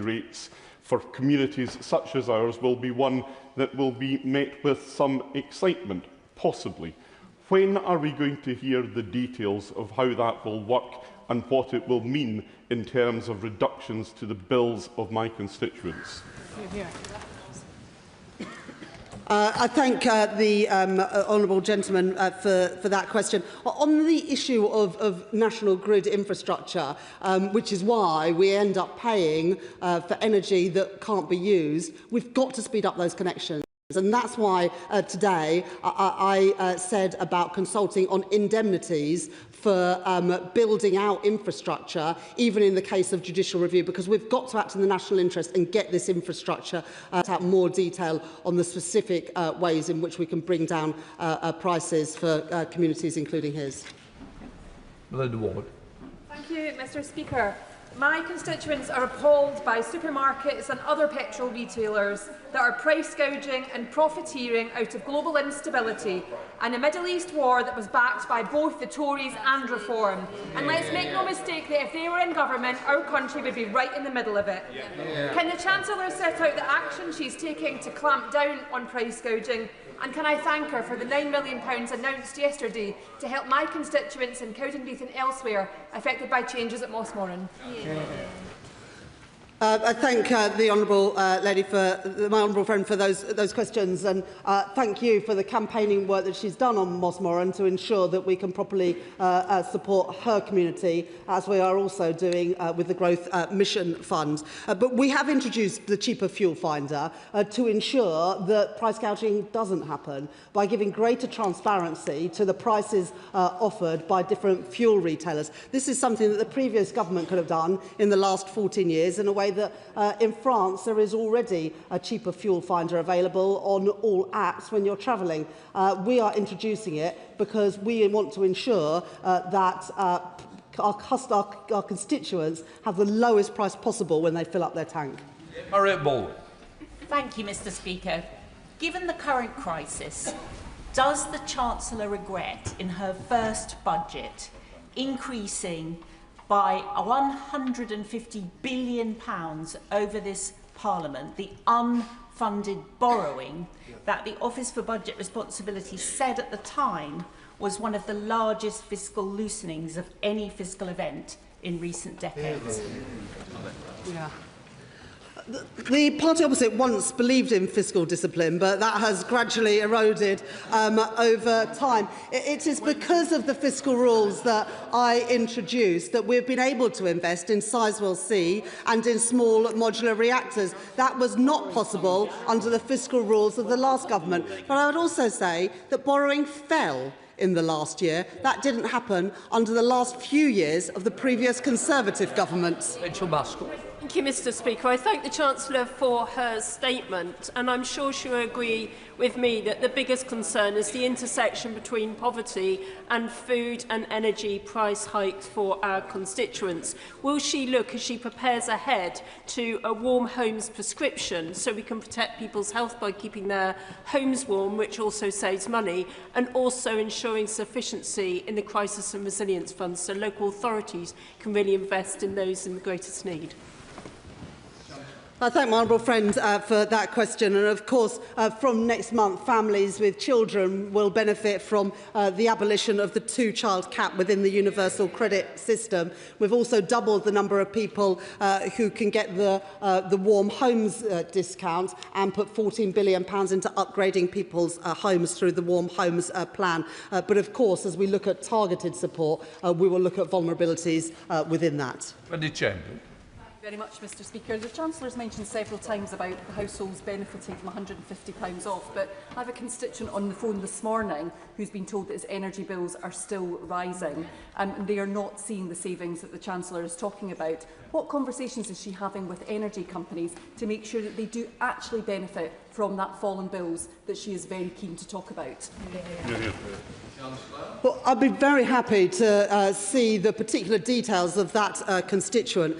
rates for communities such as ours will be one that will be met with some excitement, possibly. When are we going to hear the details of how that will work and what it will mean in terms of reductions to the bills of my constituents? I thank the honourable gentleman for that question. On the issue of national grid infrastructure, which is why we end up paying for energy that can't be used, we've got to speed up those connections. And that's why today I said about consulting on indemnities for building out infrastructure, even in the case of judicial review, because we've got to act in the national interest and get this infrastructure out more detail on the specific ways in which we can bring down prices for communities, including his. Belinda Ward. Thank you, Mr. Speaker. My constituents are appalled by supermarkets and other petrol retailers that are price gouging and profiteering out of global instability and a Middle East war that was backed by both the Tories and Reform. And let's make no mistake that if they were in government, our country would be right in the middle of it. Can the Chancellor set out the action she's taking to clamp down on price gouging? And can I thank her for the £9 million announced yesterday to help my constituents in Cowdenbeath and elsewhere affected by changes at Mossmoran? I thank the honourable lady for my honourable friend for those questions, and thank you for the campaigning work that she's done on Mossmoran to ensure that we can properly support her community, as we are also doing with the Growth Mission Fund. But we have introduced the cheaper fuel finder to ensure that price gouging doesn't happen by giving greater transparency to the prices offered by different fuel retailers. This is something that the previous government could have done in the last 14 years in a way that in France there is already a cheaper fuel finder available on all apps when you're travelling. We are introducing it because we want to ensure that our constituents have the lowest price possible when they fill up their tank. Thank you, Mr. Speaker. Given the current crisis, does the Chancellor regret in her first budget increasing by £150 billion over this Parliament the unfunded borrowing that the Office for Budget Responsibility said at the time was one of the largest fiscal loosenings of any fiscal event in recent decades? Yeah. The party opposite once believed in fiscal discipline, but that has gradually eroded over time. It is because of the fiscal rules that I introduced that we've been able to invest in Sizewell C and in small modular reactors. That was not possible under the fiscal rules of the last government. But I would also say that borrowing fell in the last year. That didn't happen under the last few years of the previous Conservative government. Rachel Maskell. Thank you, Mr. Speaker. I thank the Chancellor for her statement, and I'm sure she will agree with me that the biggest concern is the intersection between poverty and food and energy price hikes for our constituents. Will she look, as she prepares ahead, to a warm homes prescription so we can protect people's health by keeping their homes warm, which also saves money, and also ensuring sufficiency in the Crisis and Resilience Fund so local authorities can really invest in those in the greatest need? I thank my honourable friend for that question. And of course, from next month, families with children will benefit from the abolition of the two-child cap within the universal credit system. We've also doubled the number of people who can get the warm homes discount and put £14 billion into upgrading people's homes through the warm homes plan. But of course, as we look at targeted support, we will look at vulnerabilities within that. Wendy Chamberlain. Very much, Mr. Speaker. The Chancellor has mentioned several times about the households benefiting from £150 off, but I have a constituent on the phone this morning who's been told that his energy bills are still rising and they are not seeing the savings that the Chancellor is talking about. What conversations is she having with energy companies to make sure that they do actually benefit from that fall in bills that she is very keen to talk about. Well, I'd be very happy to see the particular details of that constituent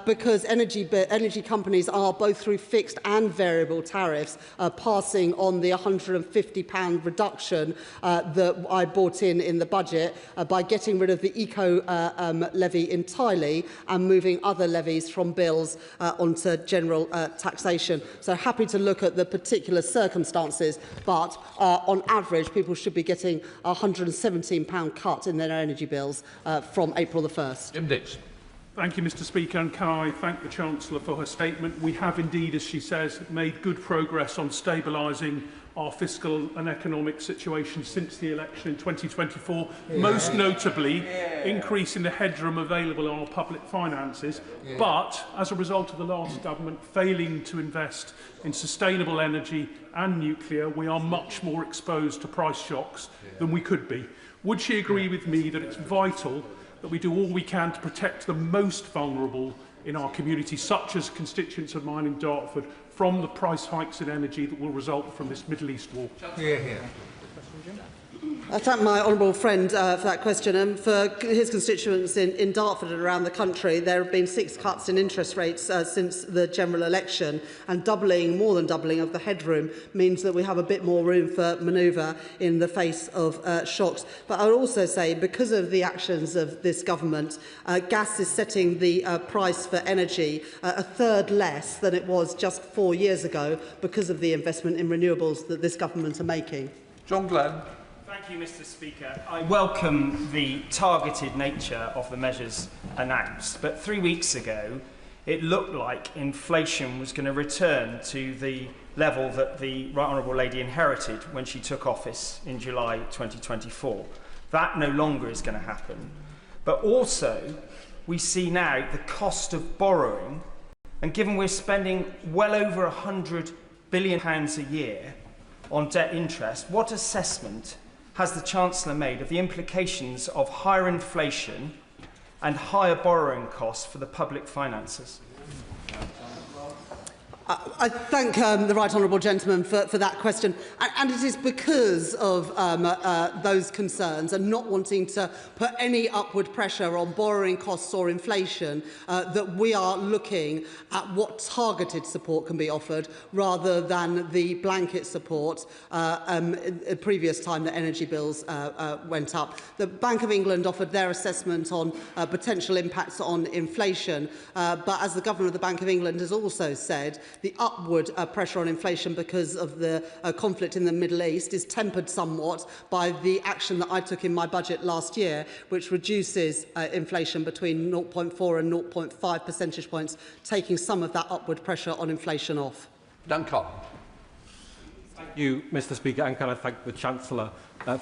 because energy companies are both through fixed and variable tariffs passing on the £150 reduction that I brought in the budget by getting rid of the eco levy entirely and moving other levies from bills onto general taxation. So happy to look at the particular circumstances, but on average people should be getting a £117 cut in their energy bills from April the 1st. Jim Dix. Thank you, Mr Speaker, and can I thank the Chancellor for her statement. We have indeed, as she says, made good progress on stabilising our fiscal and economic situation since the election in 2024, most notably increasing the headroom available in our public finances, but as a result of the last government failing to invest in sustainable energy and nuclear, we are much more exposed to price shocks than we could be. Would she agree with me that it's vital that we do all we can to protect the most vulnerable in our community, such as constituents of mine in Dartford, from the price hikes in energy that will result from this Middle East war? I thank my honourable friend for that question, and for his constituents in Dartford and around the country. There have been 6 cuts in interest rates since the general election, and more than doubling of the headroom means that we have a bit more room for manoeuvre in the face of shocks. But I would also say, because of the actions of this government, gas is setting the price for energy a third less than it was just 4 years ago because of the investment in renewables that this government are making. John Glenn. Thank you, Mr Speaker. I welcome the targeted nature of the measures announced, but 3 weeks ago it looked like inflation was going to return to the level that the Right Honourable Lady inherited when she took office in July 2024. That no longer is going to happen. But also, we see now the cost of borrowing, and given we're spending well over £100 billion a year on debt interest, what assessment has the Chancellor made of the implications of higher inflation and higher borrowing costs for the public finances? I thank the Right Honourable Gentleman for that question, and it is because of those concerns and not wanting to put any upward pressure on borrowing costs or inflation that we are looking at what targeted support can be offered rather than the blanket support the previous time that energy bills went up. The Bank of England offered their assessment on potential impacts on inflation, but as the Governor of the Bank of England has also said, the upward pressure on inflation because of the conflict in the Middle East is tempered somewhat by the action that I took in my budget last year, which reduces inflation between 0.4 and 0.5 percentage points, taking some of that upward pressure on inflation off. Dan Cobb. Thank you, Mr Speaker, and can I thank the Chancellor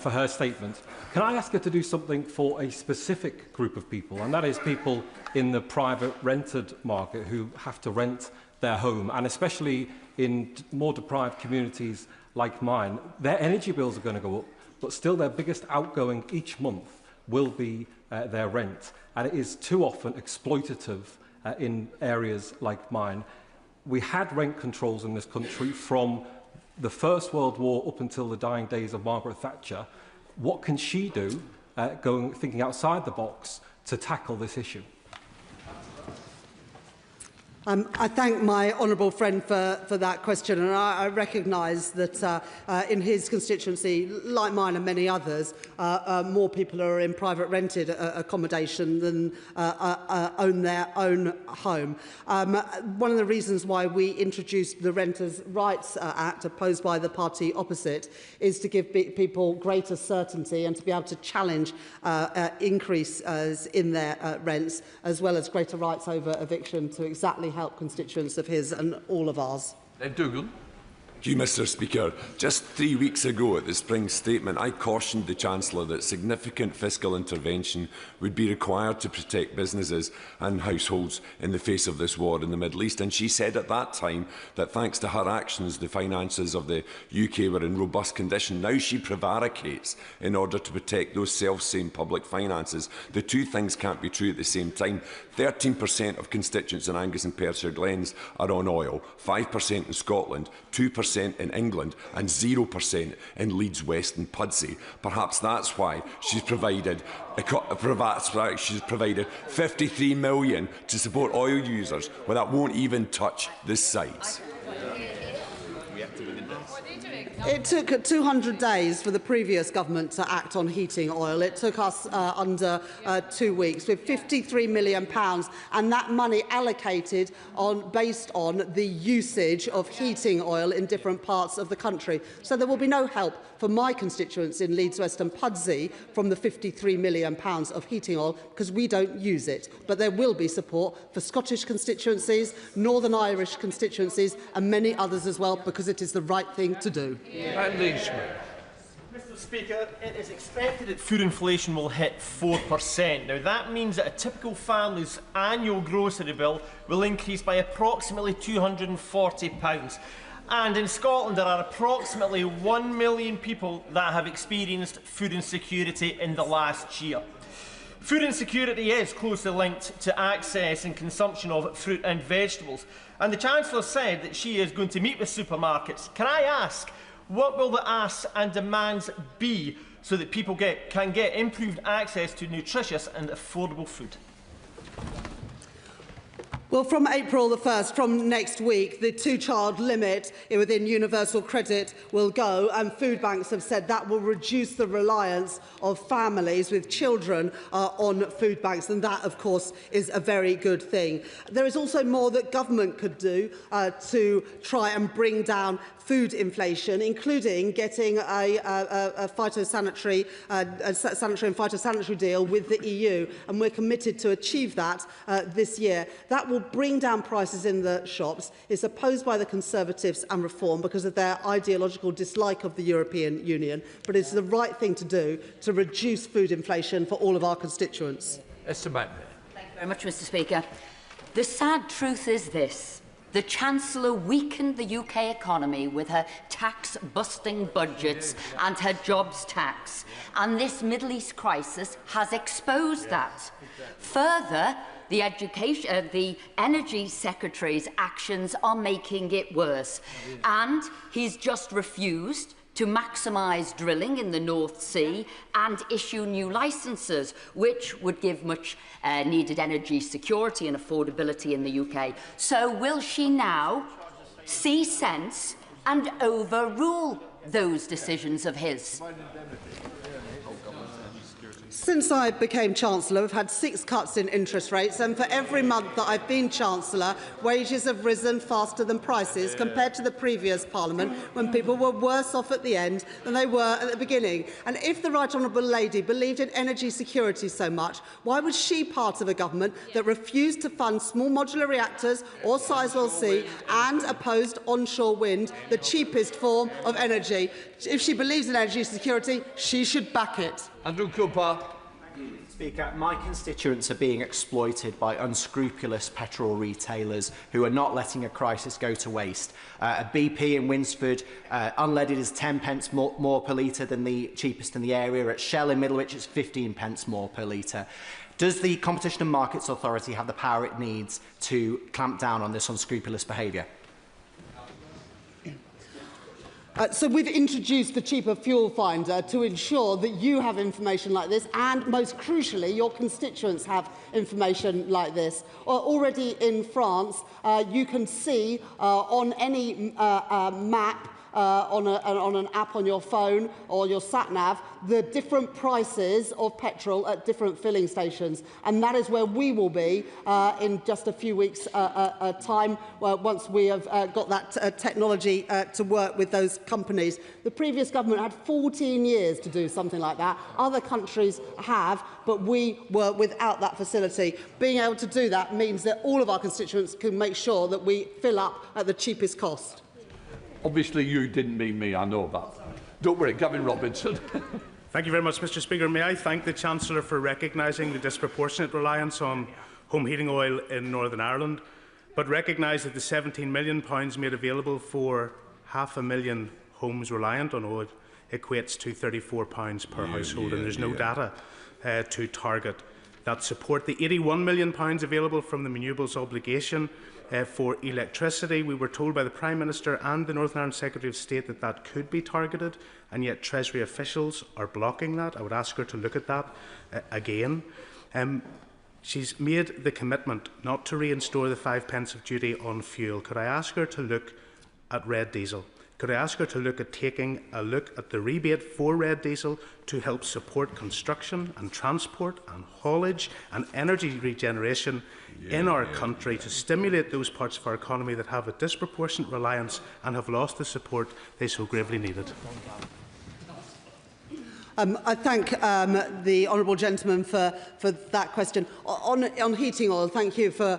for her statement. Can I ask her to do something for a specific group of people, and that is people in the private rented market who have to rent their home, and especially in more deprived communities like mine, their energy bills are going to go up, but still their biggest outgoing each month will be their rent. And it is too often exploitative in areas like mine. We had rent controls in this country from the First World War up until the dying days of Margaret Thatcher. What can she do, thinking outside the box, to tackle this issue? I thank my honourable friend for that question, and I recognise that in his constituency, like mine and many others, more people are in private rented accommodation than own their own home. One of the reasons why we introduced the Renters' Rights Act, opposed by the party opposite, is to give people greater certainty and to be able to challenge increases in their rents, as well as greater rights over eviction to exactly help constituents of his and all of ours. Ed Dougal. Thank you, Mr Speaker. Just 3 weeks ago at the spring statement, I cautioned the Chancellor that significant fiscal intervention would be required to protect businesses and households in the face of this war in the Middle East. And she said at that time that thanks to her actions, the finances of the UK were in robust condition. Now she prevaricates in order to protect those self-same public finances. The two things can't be true at the same time. 13% of constituents in Angus and Perthshire Glens are on oil, 5% in Scotland, 2% 15% in England and 0% in Leeds West and Pudsey. Perhaps that's why she's provided 53 million to support oil users, where that won't even touch the sites. It took 200 days for the previous government to act on heating oil. It took us under 2 weeks, with £53 million, and that money allocated based on the usage of heating oil in different parts of the country. So there will be no help for my constituents in Leeds West and Pudsey from the £53 million of heating oil, because we don't use it. But there will be support for Scottish constituencies, Northern Irish constituencies and many others as well, because it is the right thing to do. Mr. Speaker, it is expected that food inflation will hit 4%. Now, that means that a typical family's annual grocery bill will increase by approximately £240. And in Scotland, there are approximately 1 million people that have experienced food insecurity in the last year. Food insecurity is closely linked to access and consumption of fruit and vegetables. And the Chancellor said that she is going to meet with supermarkets. Can I ask, what will the asks and demands be so that people can get improved access to nutritious and affordable food? Well, from April the 1st, from next week, the two-child limit within universal credit will go, and food banks have said that will reduce the reliance of families with children on food banks, and that, of course, is a very good thing. There is also more that government could do to try and bring down food inflation, including getting a sanitary and phytosanitary deal with the EU, and we're committed to achieve that this year. That will bring down prices in the shops. It's opposed by the Conservatives and Reform because of their ideological dislike of the European Union, but it's the right thing to do to reduce food inflation for all of our constituents. Thank you very much, Mr. Speaker. The sad truth is this. The Chancellor weakened the UK economy with her tax-busting budgets and her jobs tax, and this Middle East crisis has exposed that. Further, the Energy Secretary's actions are making it worse, and he's just refused to maximise drilling in the North Sea and issue new licences, which would give much needed energy security and affordability in the UK. So will she now see sense and overrule those decisions of his? Since I became Chancellor, we've had 6 cuts in interest rates, and for every month that I've been Chancellor, wages have risen faster than prices compared to the previous Parliament, when people were worse off at the end than they were at the beginning. And if the Right Honourable Lady believed in energy security so much, why was she part of a government that refused to fund small modular reactors or Sizewell C and opposed onshore wind, the cheapest form of energy? If she believes in energy security, she should back it. Andrew Cooper. Speaker, my constituents are being exploited by unscrupulous petrol retailers who are not letting a crisis go to waste. A BP in Winsford, unleaded is 10 pence more per litre than the cheapest in the area. At Shell in Middlewich, it's 15 pence more per litre. Does the Competition and Markets Authority have the power it needs to clamp down on this unscrupulous behaviour? So we've introduced the cheaper fuel finder to ensure that you have information like this, and most crucially, your constituents have information like this. Already in France, you can see on any map, on an app on your phone or your sat-nav, the different prices of petrol at different filling stations. And that is where we will be in just a few weeks' time, once we have got that technology to work with those companies. The previous government had 14 years to do something like that. Other countries have, but we were without that facility. Being able to do that means that all of our constituents can make sure that we fill up at the cheapest cost. Obviously, you didn't mean me, I know that. Don't worry, Gavin Robinson. Thank you very much, Mr. Speaker. May I thank the Chancellor for recognising the disproportionate reliance on home heating oil in Northern Ireland, but recognise that the £17 million made available for 500,000 homes reliant on oil equates to £34 per household, and there's no data to target that support. The £81 million available from the renewables obligation For electricity, we were told by the Prime Minister and the Northern Ireland Secretary of State that that could be targeted, and yet Treasury officials are blocking that. I would ask her to look at that again. She's made the commitment not to reinstore the 5 pence of duty on fuel. Could I ask her to look at red diesel? Could I ask her to look at taking a look at the rebate for red diesel to help support construction and transport and haulage and energy regeneration in our country to stimulate those parts of our economy that have a disproportionate reliance and have lost the support they so gravely needed? I thank the honourable gentleman for that question. On heating oil, thank you for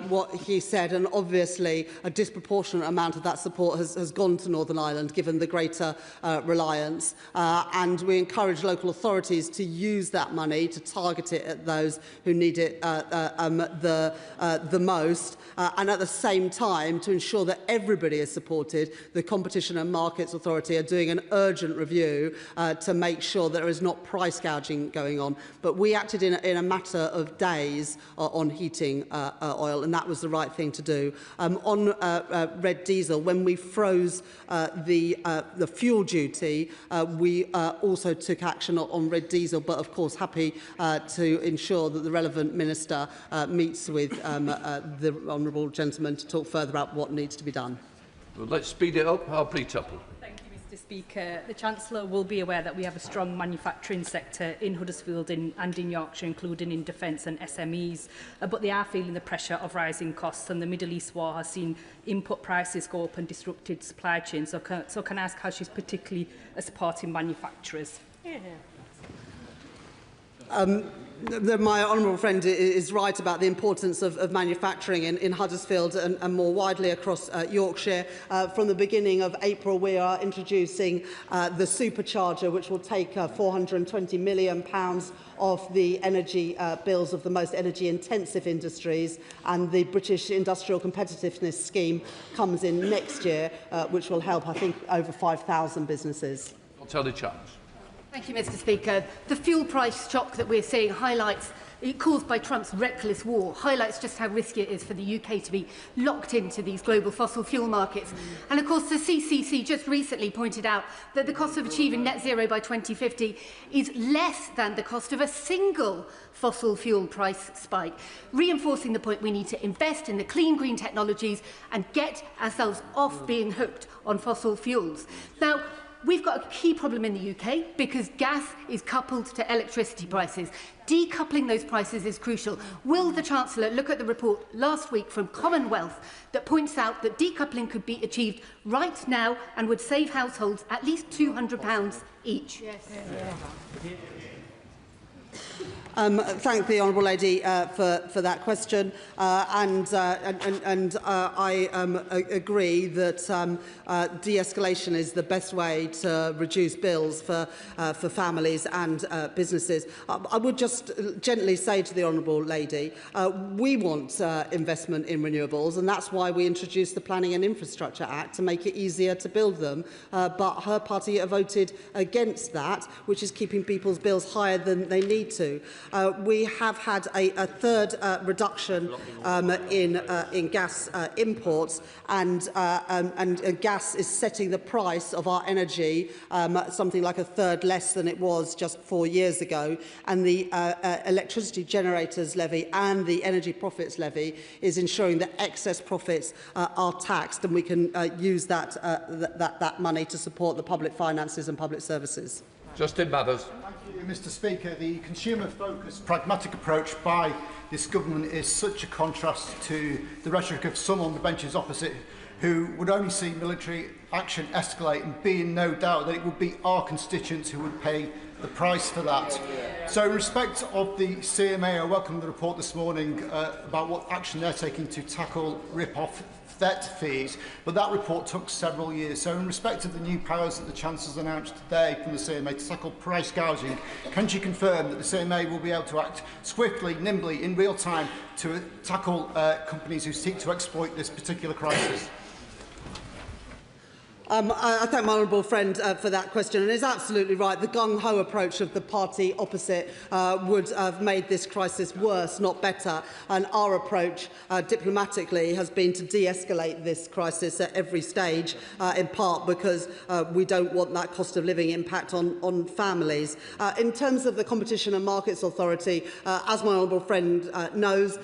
what he said, and obviously a disproportionate amount of that support has gone to Northern Ireland given the greater reliance, and we encourage local authorities to use that money to target it at those who need it the most, and at the same time to ensure that everybody is supported. The Competition and Markets Authority are doing an urgent review to make sure that there is not price gouging going on. But we acted in a matter of days on heating oil, and that was the right thing to do. On red diesel, when we froze the fuel duty, we also took action on red diesel, but of course happy to ensure that the relevant minister meets with the honourable gentleman to talk further about what needs to be done. Well, let's speed it up. Harpreet Tupple. Mr. Speaker, the Chancellor will be aware that we have a strong manufacturing sector in Huddersfield and in Yorkshire, including in defence and SMEs, but they are feeling the pressure of rising costs, and the Middle East war has seen input prices go up and disrupted supply chains. So can I ask how she's particularly supporting manufacturers? My honourable friend is right about the importance of manufacturing in Huddersfield and more widely across Yorkshire. From the beginning of April, we are introducing the supercharger, which will take £420 million off the energy bills of the most energy-intensive industries, and the British Industrial Competitiveness Scheme comes in next year, which will help, I think, over 5,000 businesses. I'll tell the chance. Thank you, Mr. Speaker. The fuel price shock that we're seeing caused by Trump's reckless war highlights just how risky it is for the UK to be locked into these global fossil fuel markets. And of course, the CCC just recently pointed out that the cost of achieving net zero by 2050 is less than the cost of a single fossil fuel price spike, reinforcing the point we need to invest in the clean green technologies and get ourselves off being hooked on fossil fuels. Now, we've got a key problem in the UK because gas is coupled to electricity prices. Decoupling those prices is crucial. Will the Chancellor look at the report last week from Commonwealth that points out that decoupling could be achieved right now and would save households at least £200 each? Yes. Thank the honourable lady for that question, and I agree that de-escalation is the best way to reduce bills for families and businesses. I would just gently say to the honourable lady, we want investment in renewables, and that's why we introduced the Planning and Infrastructure Act to make it easier to build them. But her party voted against that, which is keeping people's bills higher than they need to. We have had a third reduction in gas imports, and gas is setting the price of our energy something like a third less than it was just 4 years ago. And the electricity generators levy and the energy profits levy is ensuring that excess profits are taxed, and we can use that money to support the public finances and public services. Justin Mathers. Mr. Speaker, the consumer-focused, pragmatic approach by this government is such a contrast to the rhetoric of some on the benches opposite who would only see military action escalate and be in no doubt that it would be our constituents who would pay the price for that. So in respect of the CMA, I welcome the report this morning about what action they're taking to tackle rip-off vet fees, but that report took several years. So in respect of the new powers that the Chancellor's announced today from the CMA to tackle price gouging, can she confirm that the CMA will be able to act swiftly, nimbly, in real time to tackle companies who seek to exploit this particular crisis? I thank my honourable friend for that question, and it's absolutely right. The gung-ho approach of the party opposite would have made this crisis worse, not better, and our approach diplomatically has been to de-escalate this crisis at every stage, in part because we don't want that cost of living impact on families. In terms of the Competition and Markets Authority, as my honourable friend knows,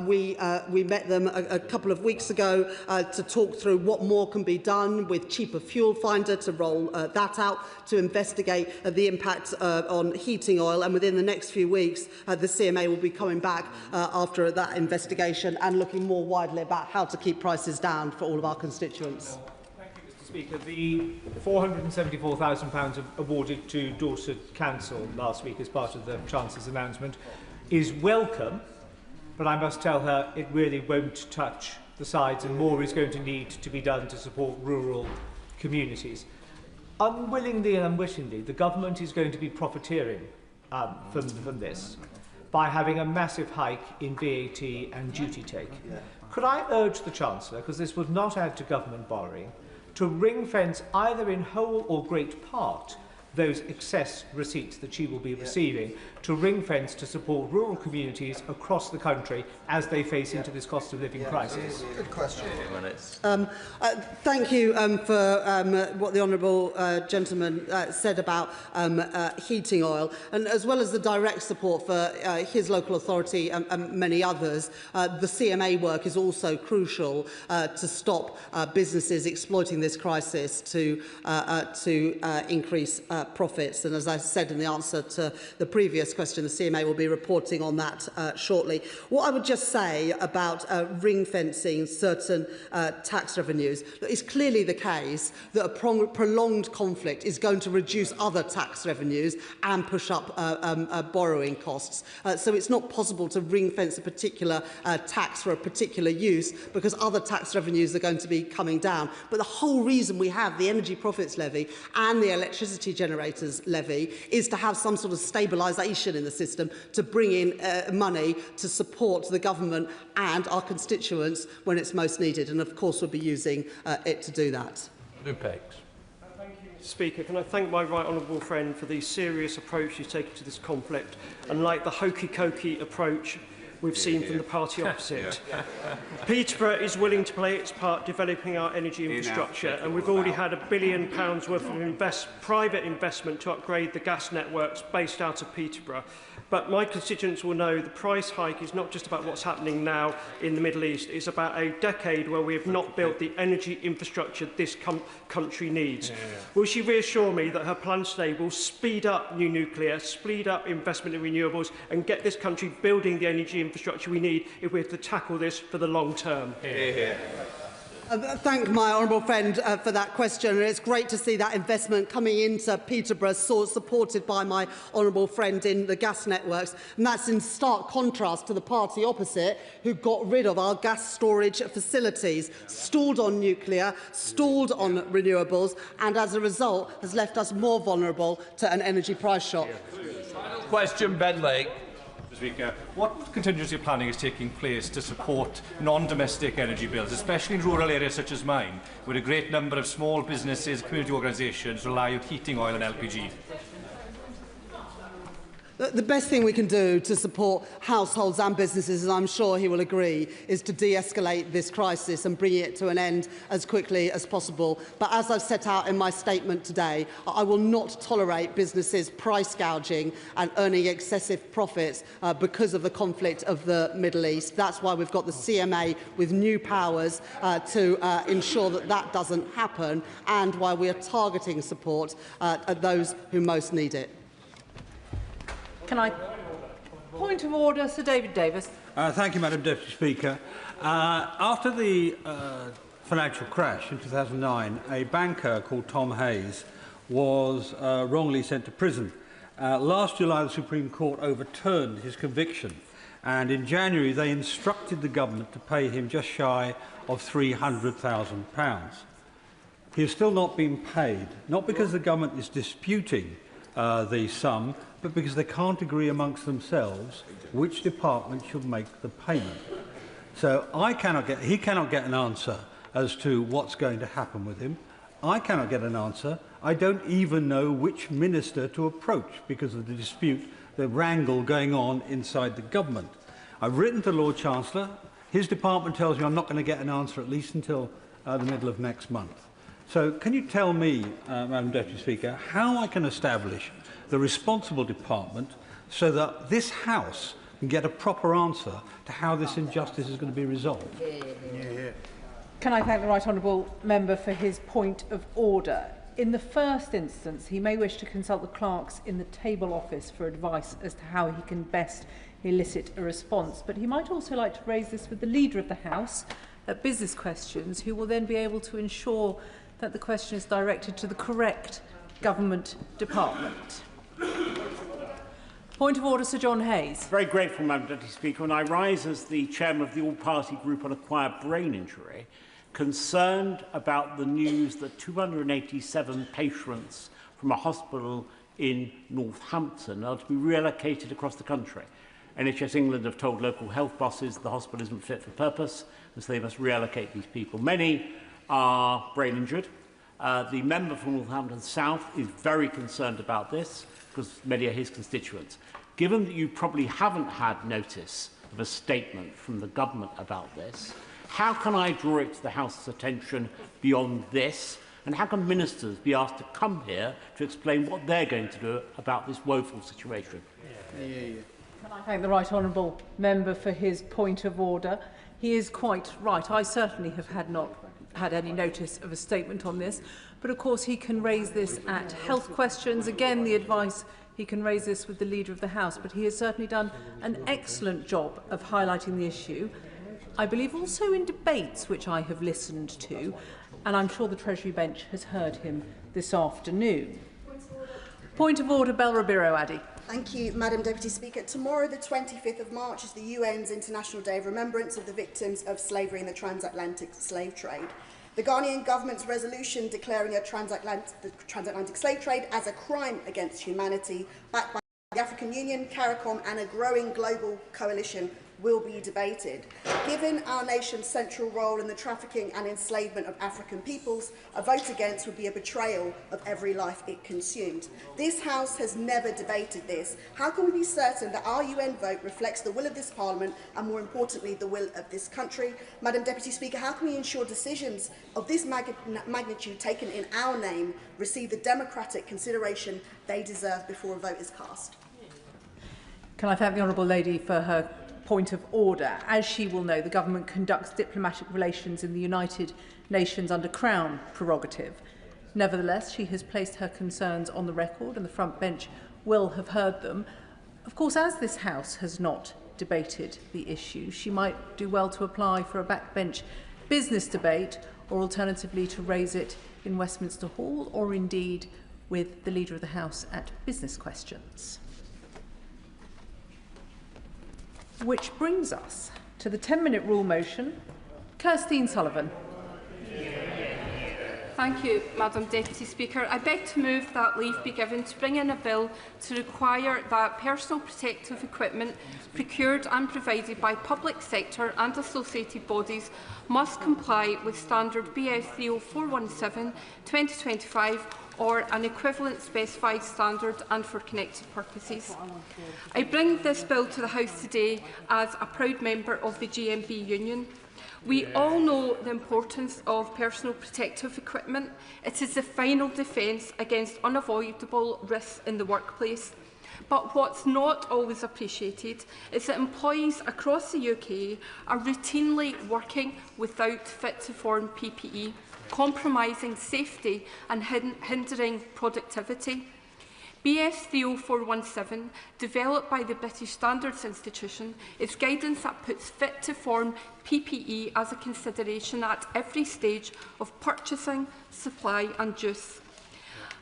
we met them a couple of weeks ago to talk through what more can be done with cheaper fuel finder to roll that out, to investigate the impact on heating oil, and within the next few weeks the CMA will be coming back after that investigation and looking more widely about how to keep prices down for all of our constituents. Thank you, Mr. Speaker. The £474,000 awarded to Dorset Council last week as part of the Chancellor's announcement is welcome, but I must tell her it really won't touch the sides, and more is going to need to be done to support rural communities. Unwillingly and unwittingly, the government is going to be profiteering from this by having a massive hike in VAT and duty take. Could I urge the Chancellor, because this would not add to government borrowing, to ring-fence either in whole or great part those excess receipts that she will be receiving, to ring-fence to support rural communities across the country as they face into this cost of living crisis? Good question. Thank you for what the honourable gentleman said about heating oil, and as well as the direct support for his local authority and many others, the CMA work is also crucial to stop businesses exploiting this crisis to increase profits. And as I said in the answer to the previous question, the CMA will be reporting on that shortly. What I would just say about ring-fencing certain tax revenues, it's clearly the case that a prolonged conflict is going to reduce other tax revenues and push up borrowing costs. So it's not possible to ring-fence a particular tax for a particular use, because other tax revenues are going to be coming down. But the whole reason we have the Energy Profits Levy and the Electricity Generators Levy is to have some sort of stabilisation in the system to bring in money to support the government and our constituents when it's most needed. And of course we'll be using it to do that. Speaker, can I thank my right honourable friend for the serious approach he's taken to this conflict, unlike the hokey-cokey approach we've seen from the party opposite. Peterborough is willing to play its part developing our energy infrastructure, and we've already had £1 billion worth of private investment to upgrade the gas networks based out of Peterborough. But my constituents will know the price hike is not just about what's happening now in the Middle East. It's about a decade where we have not built the energy infrastructure this country needs. Will she reassure me that her plans today will speed up new nuclear, speed up investment in renewables, and get this country building the energy infrastructure we need if we're to tackle this for the long term? Thank my honourable friend for that question. And it's great to see that investment coming into Peterborough, supported by my honourable friend in the gas networks. And that's in stark contrast to the party opposite, who got rid of our gas storage facilities, stalled on nuclear, stalled on renewables, and as a result has left us more vulnerable to an energy price shock. Final question, Bentley. Speaker, what contingency planning is taking place to support non-domestic energy bills, especially in rural areas such as mine, where a great number of small businesses, community organisations rely on heating oil and LPG? The best thing we can do to support households and businesses, and I'm sure he will agree, is to de-escalate this crisis and bring it to an end as quickly as possible. But as I've set out in my statement today, I will not tolerate businesses price gouging and earning excessive profits because of the conflict of the Middle East. That's why we've got the CMA with new powers to ensure that that doesn't happen, and why we are targeting support at those who most need it. Can I? Point of order, Sir David Davis. Thank you, Madam Deputy Speaker. After the financial crash in 2009, a banker called Tom Hayes was wrongly sent to prison. Last July, the Supreme Court overturned his conviction, and in January they instructed the government to pay him just shy of £300,000. He has still not been paid, not because the government is disputing the sum, but because they can't agree amongst themselves which department should make the payment. So he cannot get an answer as to what's going to happen with him. I cannot get an answer. I don't even know which minister to approach because of the dispute, the wrangle going on inside the government. I've written to Lord Chancellor. His department tells me I'm not going to get an answer at least until the middle of next month. So can you tell me, Madam Deputy Speaker, how I can establish the responsible department so that this House can get a proper answer to how this injustice is going to be resolved? Can I thank the right honourable member for his point of order? In the first instance, he may wish to consult the clerks in the table office for advice as to how he can best elicit a response, but he might also like to raise this with the Leader of the House at Business Questions, who will then be able to ensure that the question is directed to the correct government department. Point of order, Sir John Hayes. Very grateful, Madam Deputy Speaker. When I rise as the chairman of the All-Party Group on Acquired Brain Injury, concerned about the news that 287 patients from a hospital in Northampton are to be reallocated across the country. NHS England have told local health bosses the hospital isn't fit for purpose, and so they must reallocate these people. Many are brain injured. The member from Northampton South is very concerned about this because many are his constituents. Given that you probably haven't had notice of a statement from the government about this, how can I draw it to the House's attention beyond this? And how can ministers be asked to come here to explain what they're going to do about this woeful situation? Can I thank the right honourable member for his point of order? He is quite right. I certainly have not had any notice of a statement on this, but of course he can raise this at health questions. Again, the advice, he can raise this with the Leader of the House, but he has certainly done an excellent job of highlighting the issue. I believe also in debates which I have listened to, and I'm sure the Treasury bench has heard him this afternoon. Point of order, Bel Ribeiro Addy. Thank you, Madam Deputy Speaker. Tomorrow, the 25th of March, is the UN's International Day of Remembrance of the victims of slavery in the transatlantic slave trade. The Ghanaian government's resolution declaring the transatlantic slave trade as a crime against humanity, backed by the African Union, CARICOM and a growing global coalition, will be debated. Given our nation's central role in the trafficking and enslavement of African peoples, a vote against would be a betrayal of every life it consumed. This House has never debated this. How can we be certain that our UN vote reflects the will of this Parliament and, more importantly, the will of this country? Madam Deputy Speaker, how can we ensure decisions of this magnitude taken in our name receive the democratic consideration they deserve before a vote is cast? Can I thank the honourable lady for her point of order? As she will know, the government conducts diplomatic relations in the United Nations under Crown prerogative. Nevertheless, she has placed her concerns on the record and the front bench will have heard them. Of course, as this House has not debated the issue, she might do well to apply for a backbench business debate or alternatively to raise it in Westminster Hall or indeed with the Leader of the House at Business Questions. Which brings us to the 10-minute rule motion. Kirstine Sullivan. Thank you, Madam Deputy Speaker. I beg to move that leave be given to bring in a bill to require that personal protective equipment procured and provided by public sector and associated bodies must comply with standard BS 30417 2025 or an equivalent specified standard and for connected purposes. I bring this bill to the House today as a proud member of the GMB Union. We all know the importance of personal protective equipment. It is the final defence against unavoidable risks in the workplace. But what's not always appreciated is that employees across the UK are routinely working without fit-to-form PPE, compromising safety and hindering productivity. BS 30417, developed by the British Standards Institution, is guidance that puts fit-to-form PPE as a consideration at every stage of purchasing, supply and use.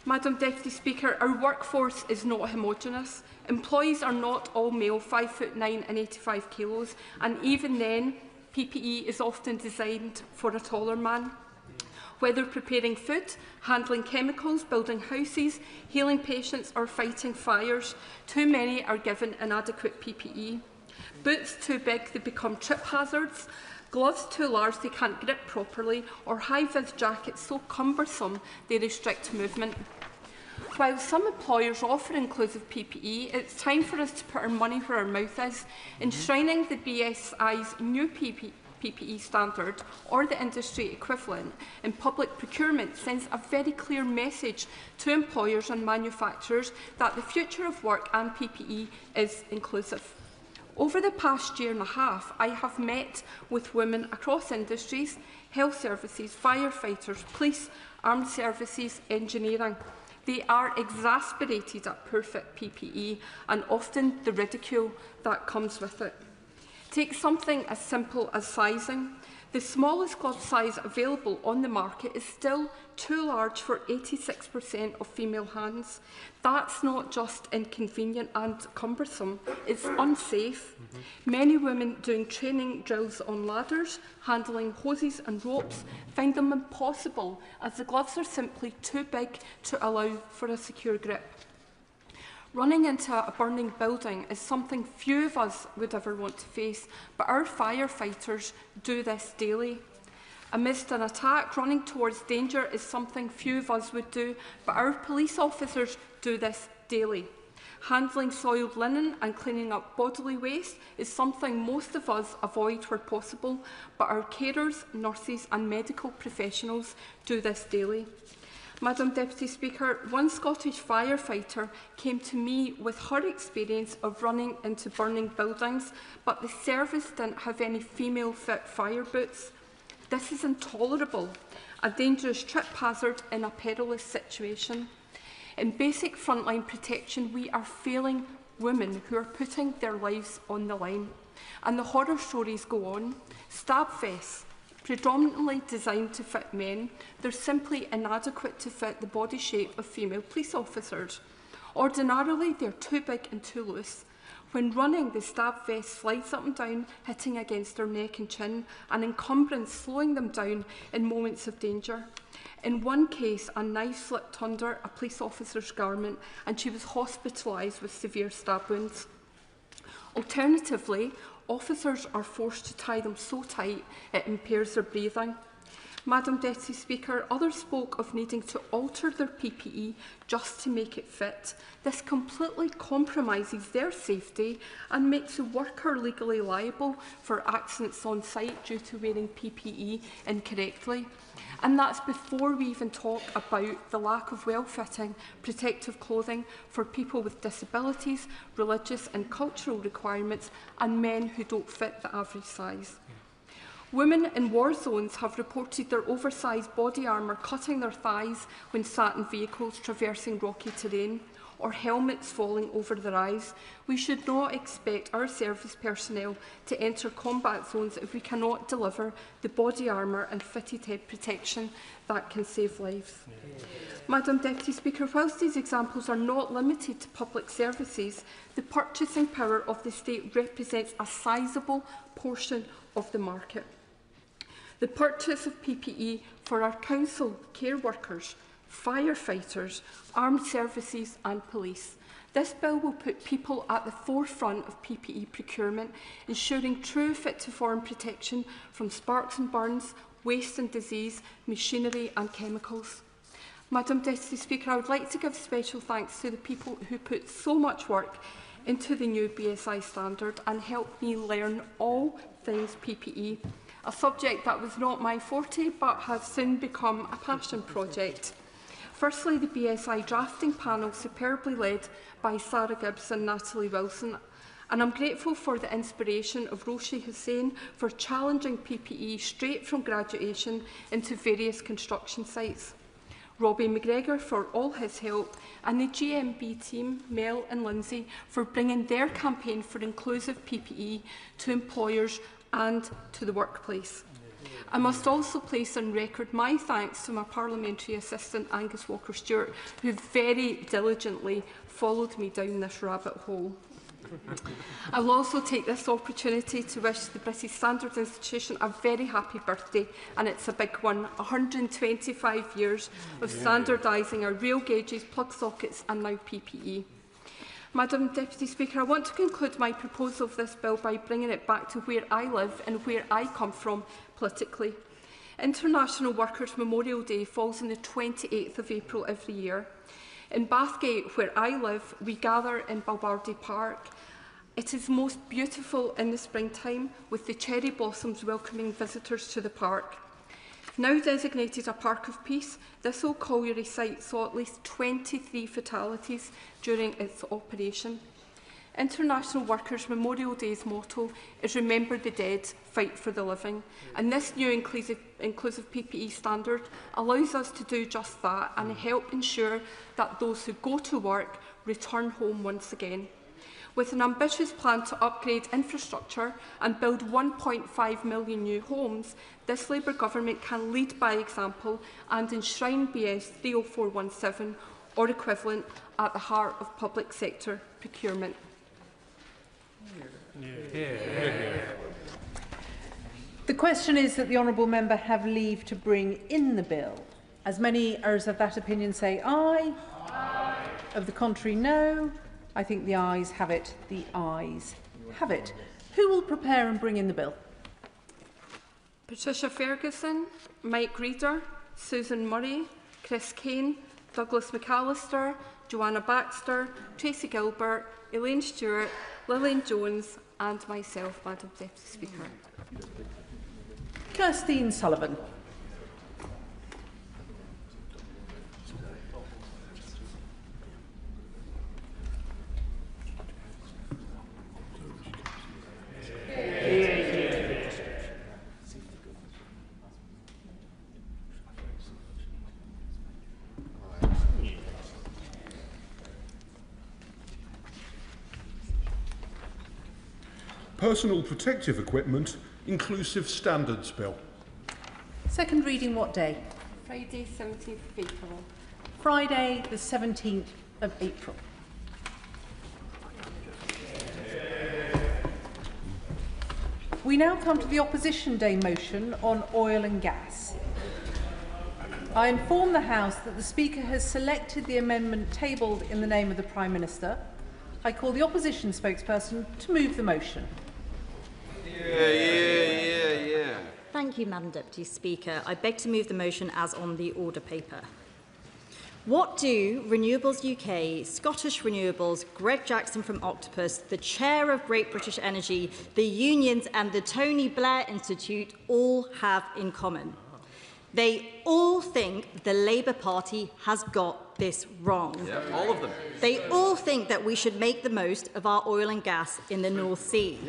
Madam Deputy Speaker, our workforce is not homogeneous. Employees are not all male, 5'9" and 85 kilos, and even then, PPE is often designed for a taller man. Whether preparing food, handling chemicals, building houses, healing patients or fighting fires, too many are given inadequate PPE. Boots too big, they become trip hazards. gloves too large they can't grip properly, or high-vis jackets so cumbersome they restrict movement. While some employers offer inclusive PPE, it's time for us to put our money where our mouth is. Enshrining the BSI's new PPE standard, or the industry equivalent, in public procurement sends a very clear message to employers and manufacturers that the future of work and PPE is inclusive. Over the past year and a half, I have met with women across industries, health services, firefighters, police, armed services, engineering. They are exasperated at poor fit PPE and often the ridicule that comes with it. Take something as simple as sizing. The smallest glove size available on the market is still too large for 86% of female hands. That's not just inconvenient and cumbersome, it's unsafe. Many women doing training drills on ladders, handling hoses and ropes, find them impossible as the gloves are simply too big to allow for a secure grip. Running into a burning building is something few of us would ever want to face, but our firefighters do this daily. Amidst an attack, running towards danger is something few of us would do, but our police officers do this daily. Handling soiled linen and cleaning up bodily waste is something most of us avoid where possible, but our carers, nurses and medical professionals do this daily. Madam Deputy Speaker, one Scottish firefighter came to me with her experience of running into burning buildings, but the service didn't have any female-fit fire boots. This is intolerable, a dangerous trip hazard in a perilous situation. In basic frontline protection, we are failing women who are putting their lives on the line. And the horror stories go on. Stab vests, predominantly designed to fit men, they're simply inadequate to fit the body shape of female police officers. Ordinarily, they're too big and too loose. When running, the stab vest slides up and down, hitting against their neck and chin, an encumbrance slowing them down in moments of danger. In one case, a knife slipped under a police officer's garment and she was hospitalised with severe stab wounds. Alternatively, officers are forced to tie them so tight it impairs their breathing. Madam Deputy Speaker, others spoke of needing to alter their PPE just to make it fit. This completely compromises their safety and makes the worker legally liable for accidents on site due to wearing PPE incorrectly. And that's before we even talk about the lack of well-fitting protective clothing for people with disabilities, religious and cultural requirements, and men who don't fit the average size. Women in war zones have reported their oversized body armour cutting their thighs when sat in vehicles traversing rocky terrain, or helmets falling over their eyes. We should not expect our service personnel to enter combat zones if we cannot deliver the body armour and fitted head protection that can save lives. Madam Deputy Speaker, whilst these examples are not limited to public services, the purchasing power of the state represents a sizeable portion of the market. The purchase of PPE for our council, care workers, firefighters, armed services and police. This bill will put people at the forefront of PPE procurement, ensuring true fit-to-form protection from sparks and burns, waste and disease, machinery and chemicals. Madam Deputy Speaker, I would like to give special thanks to the people who put so much work into the new BSI standard and helped me learn all things PPE, a subject that was not my forte but has soon become a passion project. Firstly, the BSI drafting panel, superbly led by Sarah Gibbs and Natalie Wilson, and I'm grateful for the inspiration of Roshi Hussain for challenging PPE straight from graduation into various construction sites. Robbie McGregor for all his help, and the GMB team, Mel and Lindsay, for bringing their campaign for inclusive PPE to employers and to the workplace. I must also place on record my thanks to my parliamentary assistant, Angus Walker-Stewart, who very diligently followed me down this rabbit hole. I will also take this opportunity to wish the British Standards Institution a very happy birthday, and it's a big one, 125 years of standardising our rail gauges, plug sockets and now PPE. Madam Deputy Speaker, I want to conclude my proposal of this bill by bringing it back to where I live and where I come from politically. International Workers' Memorial Day falls on the 28th of April every year. In Bathgate, where I live, we gather in Balbardy Park. It is most beautiful in the springtime, with the cherry blossoms welcoming visitors to the park. Now designated a Park of Peace, this old colliery site saw at least 23 fatalities during its operation. International Workers' Memorial Day's motto is Remember the Dead, Fight for the Living, and this new inclusive PPE standard allows us to do just that and help ensure that those who go to work return home once again. With an ambitious plan to upgrade infrastructure and build 1.5 million new homes, this Labour government can lead by example and enshrine BS 30417 or equivalent at the heart of public sector procurement. The question is that the honourable member have leave to bring in the bill. As many as of that opinion say aye. Aye. Of the contrary, no. I think the ayes have it. The ayes have it. Who will prepare and bring in the bill? Patricia Ferguson, Mike Reader, Susan Murray, Chris Kane, Douglas McAllister, Joanna Baxter, Tracy Gilbert, Elaine Stewart, Lillian Jones and myself, Madam Deputy Speaker. Kirstine Sullivan. Personal Protective Equipment Inclusive Standards Bill. Second reading what day? Friday, 17th of April. Friday, the 17th of April. We now come to the Opposition Day motion on oil and gas. I inform the House that the Speaker has selected the amendment tabled in the name of the Prime Minister. I call the Opposition spokesperson to move the motion. Thank you, Madam Deputy Speaker. I beg to move the motion as on the order paper. What do Renewables UK, Scottish Renewables, Greg Jackson from Octopus, the Chair of Great British Energy, the unions and the Tony Blair Institute all have in common? They all think the Labour Party has got this wrong. Yeah, all of them. They all think that we should make the most of our oil and gas in the North Sea.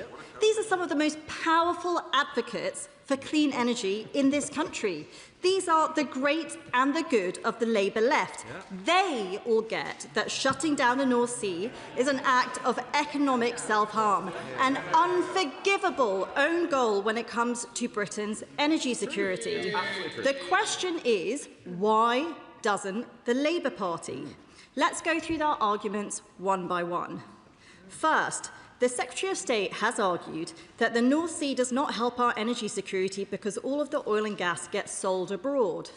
These are some of the most powerful advocates for clean energy in this country. These are the great and the good of the Labour left. They all get that shutting down the North Sea is an act of economic self-harm, an unforgivable own goal when it comes to Britain's energy security. The question is, why doesn't the Labour Party? Let's go through our arguments one by one. First, the Secretary of State has argued that the North Sea does not help our energy security because all of the oil and gas gets sold abroad.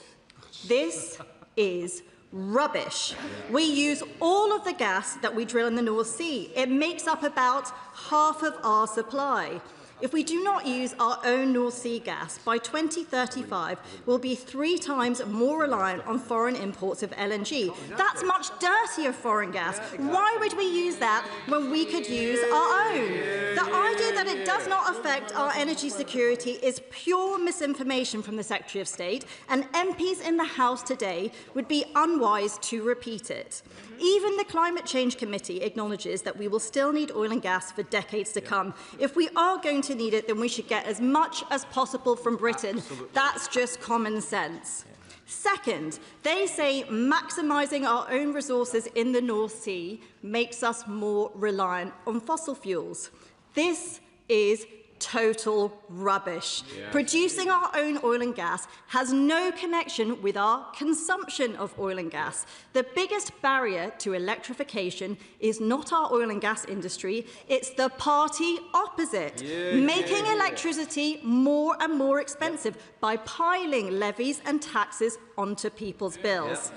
This is rubbish. We use all of the gas that we drill in the North Sea. It makes up about half of our supply. If we do not use our own North Sea gas, by 2035, we'll be 3 times more reliant on foreign imports of LNG. That's much dirtier foreign gas. Why would we use that when we could use our own? The idea that it does not affect our energy security is pure misinformation from the Secretary of State, and MPs in the House today would be unwise to repeat it. Even the Climate Change Committee acknowledges that we will still need oil and gas for decades to come. If we are going to need it, then we should get as much as possible from Britain. Absolutely. That's just common sense. Second, they say maximising our own resources in the North Sea makes us more reliant on fossil fuels. This is total rubbish. Yes. Producing our own oil and gas has no connection with our consumption of oil and gas. The biggest barrier to electrification is not our oil and gas industry, it's the party opposite, making electricity more and more expensive by piling levies and taxes onto people's bills.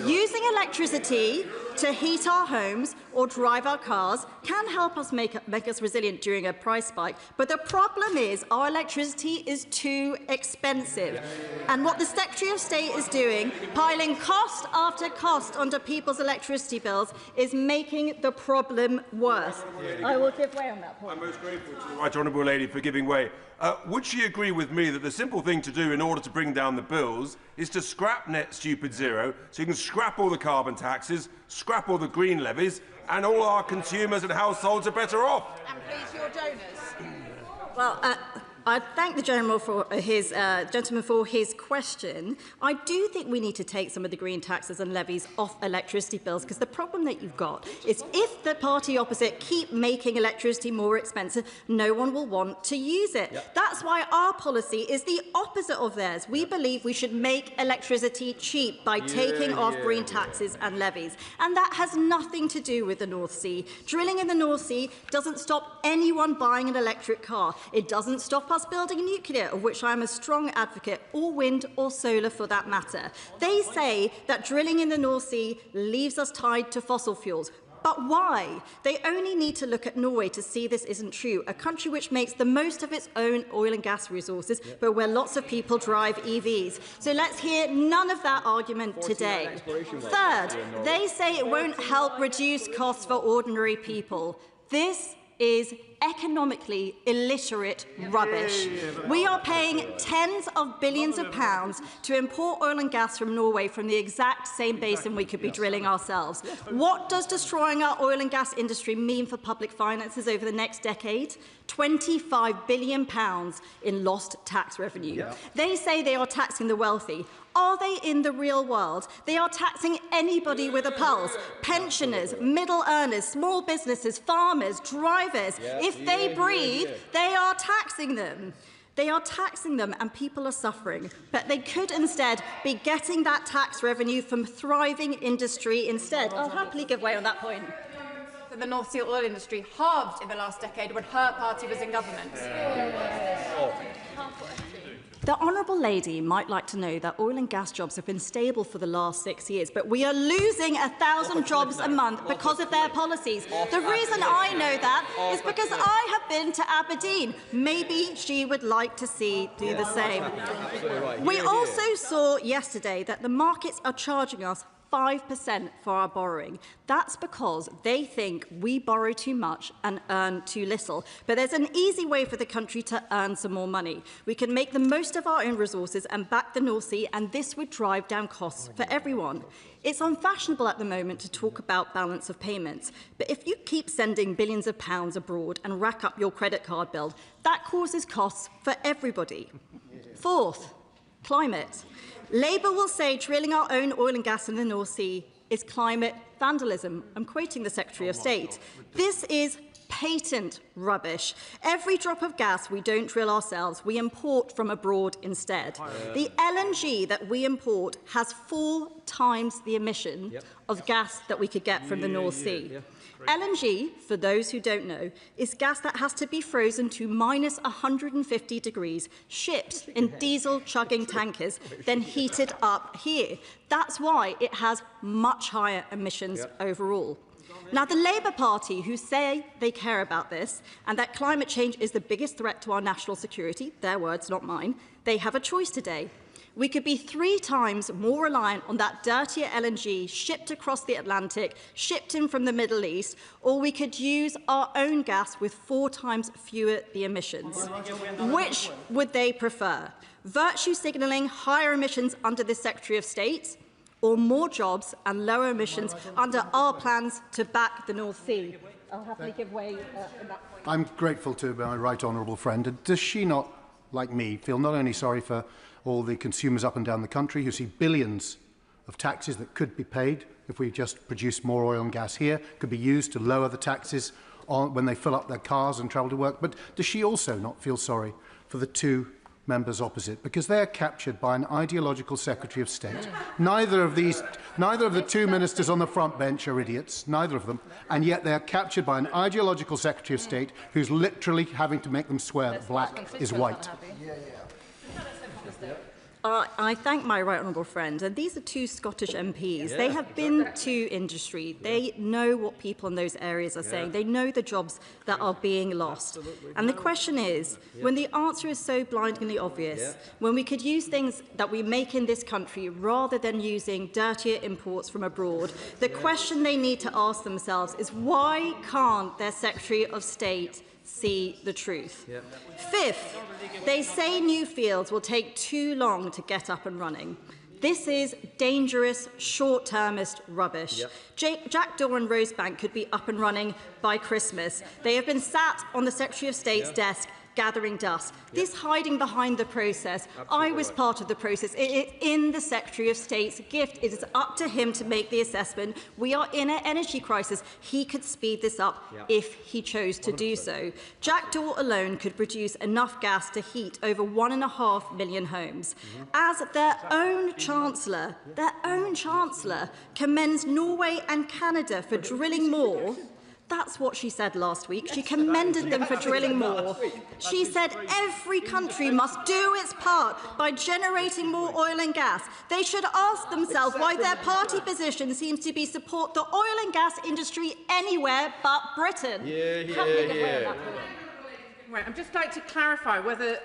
Using electricity to heat our homes or drive our cars can help us make us resilient during a price spike. But the problem is our electricity is too expensive. And what the Secretary of State is doing, piling cost after cost onto people's electricity bills, is making the problem worse. I will give way on that point. I'm most grateful to the Right Honourable Lady for giving way. Would she agree with me that the simple thing to do in order to bring down the bills is to scrap net stupid zero, so you can scrap all the carbon taxes, scrap all the green levies, and all our consumers and households are better off? And please, your donors. Well, I thank the gentleman for his question. I do think we need to take some of the green taxes and levies off electricity bills, because the problem that you've got is if the party opposite keep making electricity more expensive, no one will want to use it. Yep. That's why our policy is the opposite of theirs. We believe we should make electricity cheap by taking off green taxes and levies. And that has nothing to do with the North Sea. Drilling in the North Sea doesn't stop anyone buying an electric car. It doesn't stop us building nuclear, of which I am a strong advocate, or wind or solar for that matter. They say that drilling in the North Sea leaves us tied to fossil fuels. But why? They only need to look at Norway to see this isn't true, a country which makes the most of its own oil and gas resources, but where lots of people drive EVs. So let's hear none of that argument today. Third, they say it won't help reduce costs for ordinary people. This is economically illiterate rubbish. We are paying tens of billions of pounds to import oil and gas from Norway from the exact same basin we could be drilling ourselves. What does destroying our oil and gas industry mean for public finances over the next decade? £25 billion in lost tax revenue. They say they are taxing the wealthy. Are they in the real world? They are taxing anybody with a pulse. Pensioners, middle earners, small businesses, farmers, drivers. If they breathe, they are taxing them. They are taxing them and people are suffering. But they could instead be getting that tax revenue from thriving industry instead. I'll happily give way on that point. The North Sea oil industry halved in the last decade when her party was in government. The Honourable Lady might like to know that oil and gas jobs have been stable for the last 6 years, but we are losing 1,000 jobs a month because of their policies. The reason I know that is because I have been to Aberdeen. Maybe she would like to do the same. We also saw yesterday that the markets are charging us 5% for our borrowing. That's because they think we borrow too much and earn too little. But there's an easy way for the country to earn some more money. We can make the most of our own resources and back the North Sea, and this would drive down costs for everyone. It's unfashionable at the moment to talk about balance of payments, but if you keep sending billions of pounds abroad and rack up your credit card bill, that causes costs for everybody. Fourth, climate. Labour will say drilling our own oil and gas in the North Sea is climate vandalism. I'm quoting the Secretary of State. This is patent rubbish. Every drop of gas we don't drill ourselves, we import from abroad instead. The LNG that we import has 4 times the emission of gas that we could get from the North Sea. LNG, for those who don't know, is gas that has to be frozen to minus 150 degrees, shipped in diesel-chugging tankers, then heated up here. That's why it has much higher emissions overall. Now, the Labour Party, who say they care about this and that climate change is the biggest threat to our national security, their words, not mine, they have a choice today. We could be 3 times more reliant on that dirtier LNG shipped across the Atlantic, shipped in from the Middle East, or we could use our own gas with 4 times fewer the emissions. Which would they prefer? Virtue signalling higher emissions under the Secretary of State, or more jobs and lower emissions under our plans to back the North Sea? I'll happily give way on that point. I'm grateful to my right honourable friend. And does she not, like me, feel not only sorry for all the consumers up and down the country who see billions of taxes that could be paid if we just produce more oil and gas here, could be used to lower the taxes when they fill up their cars and travel to work, but does she also not feel sorry for the 2 members opposite, because they're captured by an ideological Secretary of State? Neither of the 2 ministers on the front bench are idiots, neither of them, and yet they're captured by an ideological Secretary of State who's literally having to make them swear that black is white. I thank my right honourable friend, and these are two Scottish MPs. They have been to industry. They know what people in those areas are saying. They know the jobs that are being lost. And the question is, when the answer is so blindingly obvious, when we could use things that we make in this country rather than using dirtier imports from abroad, the question they need to ask themselves is, why can't their Secretary of State see the truth? Fifth, they say new fields will take too long to get up and running. This is dangerous, short-termist rubbish. Jack Daw and Rosebank could be up and running by Christmas. They have been sat on the Secretary of State's desk gathering dust. This hiding behind the process. I was part of the process. It is in the Secretary of State's gift. It is up to him to make the assessment. We are in an energy crisis. He could speed this up if he chose to do so. Jack Daw alone could produce enough gas to heat over 1.5 million homes. As their own Chancellor commends Norway and Canada for drilling more. That's what she said last week. She commended them for drilling more. She said every country must do its part by generating more oil and gas. They should ask themselves why their party position seems to be support the oil and gas industry anywhere but Britain. Right, I'd just like to clarify whether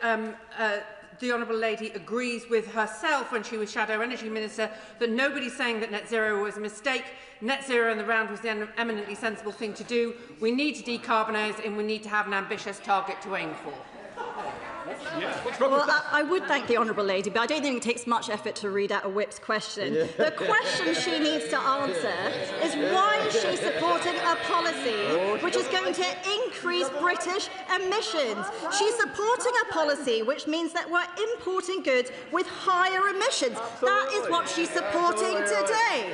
the Honourable Lady agrees with herself when she was Shadow Energy Minister that nobody's saying that net zero was a mistake. Net zero in the round was the eminently sensible thing to do. We need to decarbonise and we need to have an ambitious target to aim for. Well, I would thank the Honourable Lady, but I don't think it takes much effort to read out a whip's question. The question she needs to answer is why is she supporting a policy which is going to increase British emissions? She's supporting a policy which means that we're importing goods with higher emissions. That is what she's supporting today.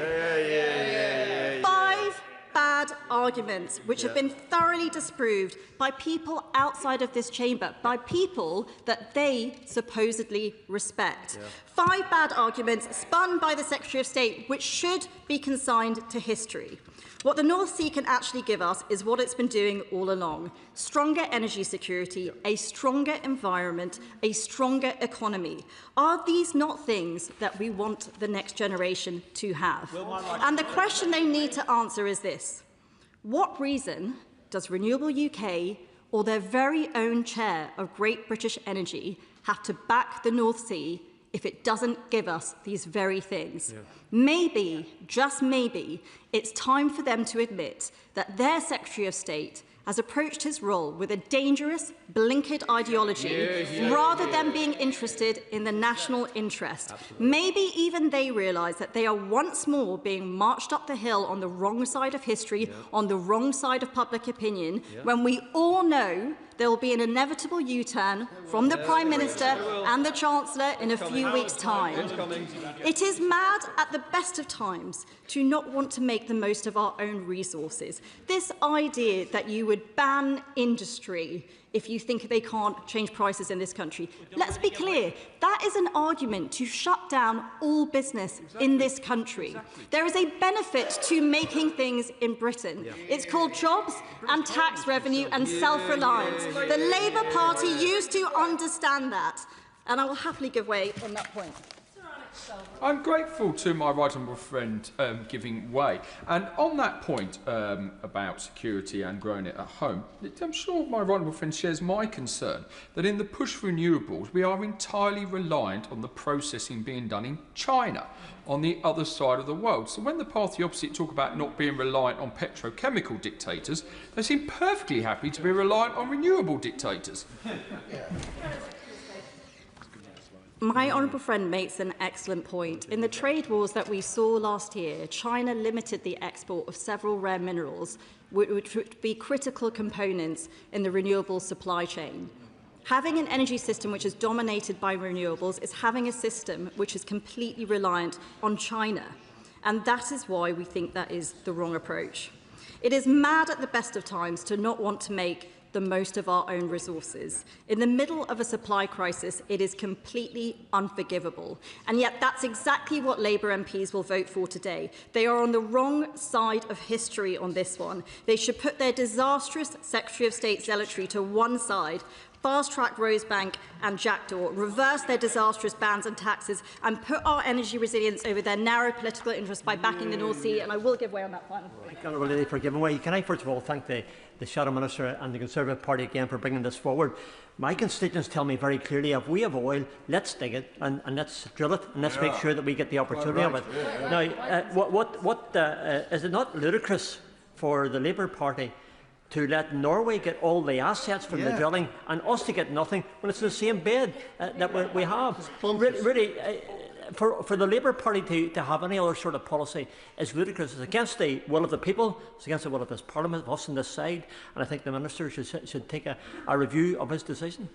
5 bad arguments which have been thoroughly disproved by people outside of this chamber, by people that they supposedly respect. 5 bad arguments spun by the Secretary of State which should be consigned to history. What the North Sea can actually give us is what it's been doing all along: stronger energy security, a stronger environment, a stronger economy. Are these not things that we want the next generation to have? And the question they need to answer is this: what reason does Renewable UK or their very own chair of Great British Energy have to back the North Sea if it doesn't give us these very things? Maybe, just maybe, it's time for them to admit that their Secretary of State has approached his role with a dangerous, blinkered ideology rather than being interested in the national interest. Maybe even they realise that they are once more being marched up the hill on the wrong side of history, on the wrong side of public opinion, when we all know there will be an inevitable U-turn from the Prime Minister and the Chancellor in a few weeks' time. It is mad at the best of times to not want to make the most of our own resources. This idea that you would ban industry if you think they can't change prices in this country. Let's be clear, that is an argument to shut down all business in this country. There is a benefit to making things in Britain. It's called jobs and tax revenue and self-reliance. The Labour Party used to understand that, and I will happily give way on that point. I'm grateful to my right honourable friend giving way. And on that point about security and growing it at home, I'm sure my right honourable friend shares my concern that in the push for renewables, we are entirely reliant on the processing being done in China, on the other side of the world. So when the party opposite talk about not being reliant on petrochemical dictators, they seem perfectly happy to be reliant on renewable dictators. My honourable friend makes an excellent point. In the trade wars that we saw last year, China limited the export of several rare minerals, which would be critical components in the renewable supply chain. Having an energy system which is dominated by renewables is having a system which is completely reliant on China. And that is why we think that is the wrong approach. It is mad at the best of times to not want to make the most of our own resources. In the middle of a supply crisis, it is completely unforgivable. And yet that's exactly what Labour MPs will vote for today. They are on the wrong side of history on this one. They should put their disastrous Secretary of State zealotry to one side. fast-track Rosebank and Jackdaw, reverse their disastrous bans and taxes, and put our energy resilience over their narrow political interests by backing the North Sea. And I will give way on that final point. Thank you, Honourable Lady, for giving way. Can I first of all thank the Shadow Minister and the Conservative Party again for bringing this forward. My constituents tell me very clearly, if we have oil, let's dig it and let's drill it and let's make sure that we get the opportunity of it. Now, is it not ludicrous for the Labour Party to let Norway get all the assets from the drilling and us to get nothing when it's the same bed that we have? Really, for the Labour Party to have any other sort of policy is ludicrous. It's against the will of the people, it's against the will of this Parliament, of us on this side, and I think the Minister should take a review of his decision.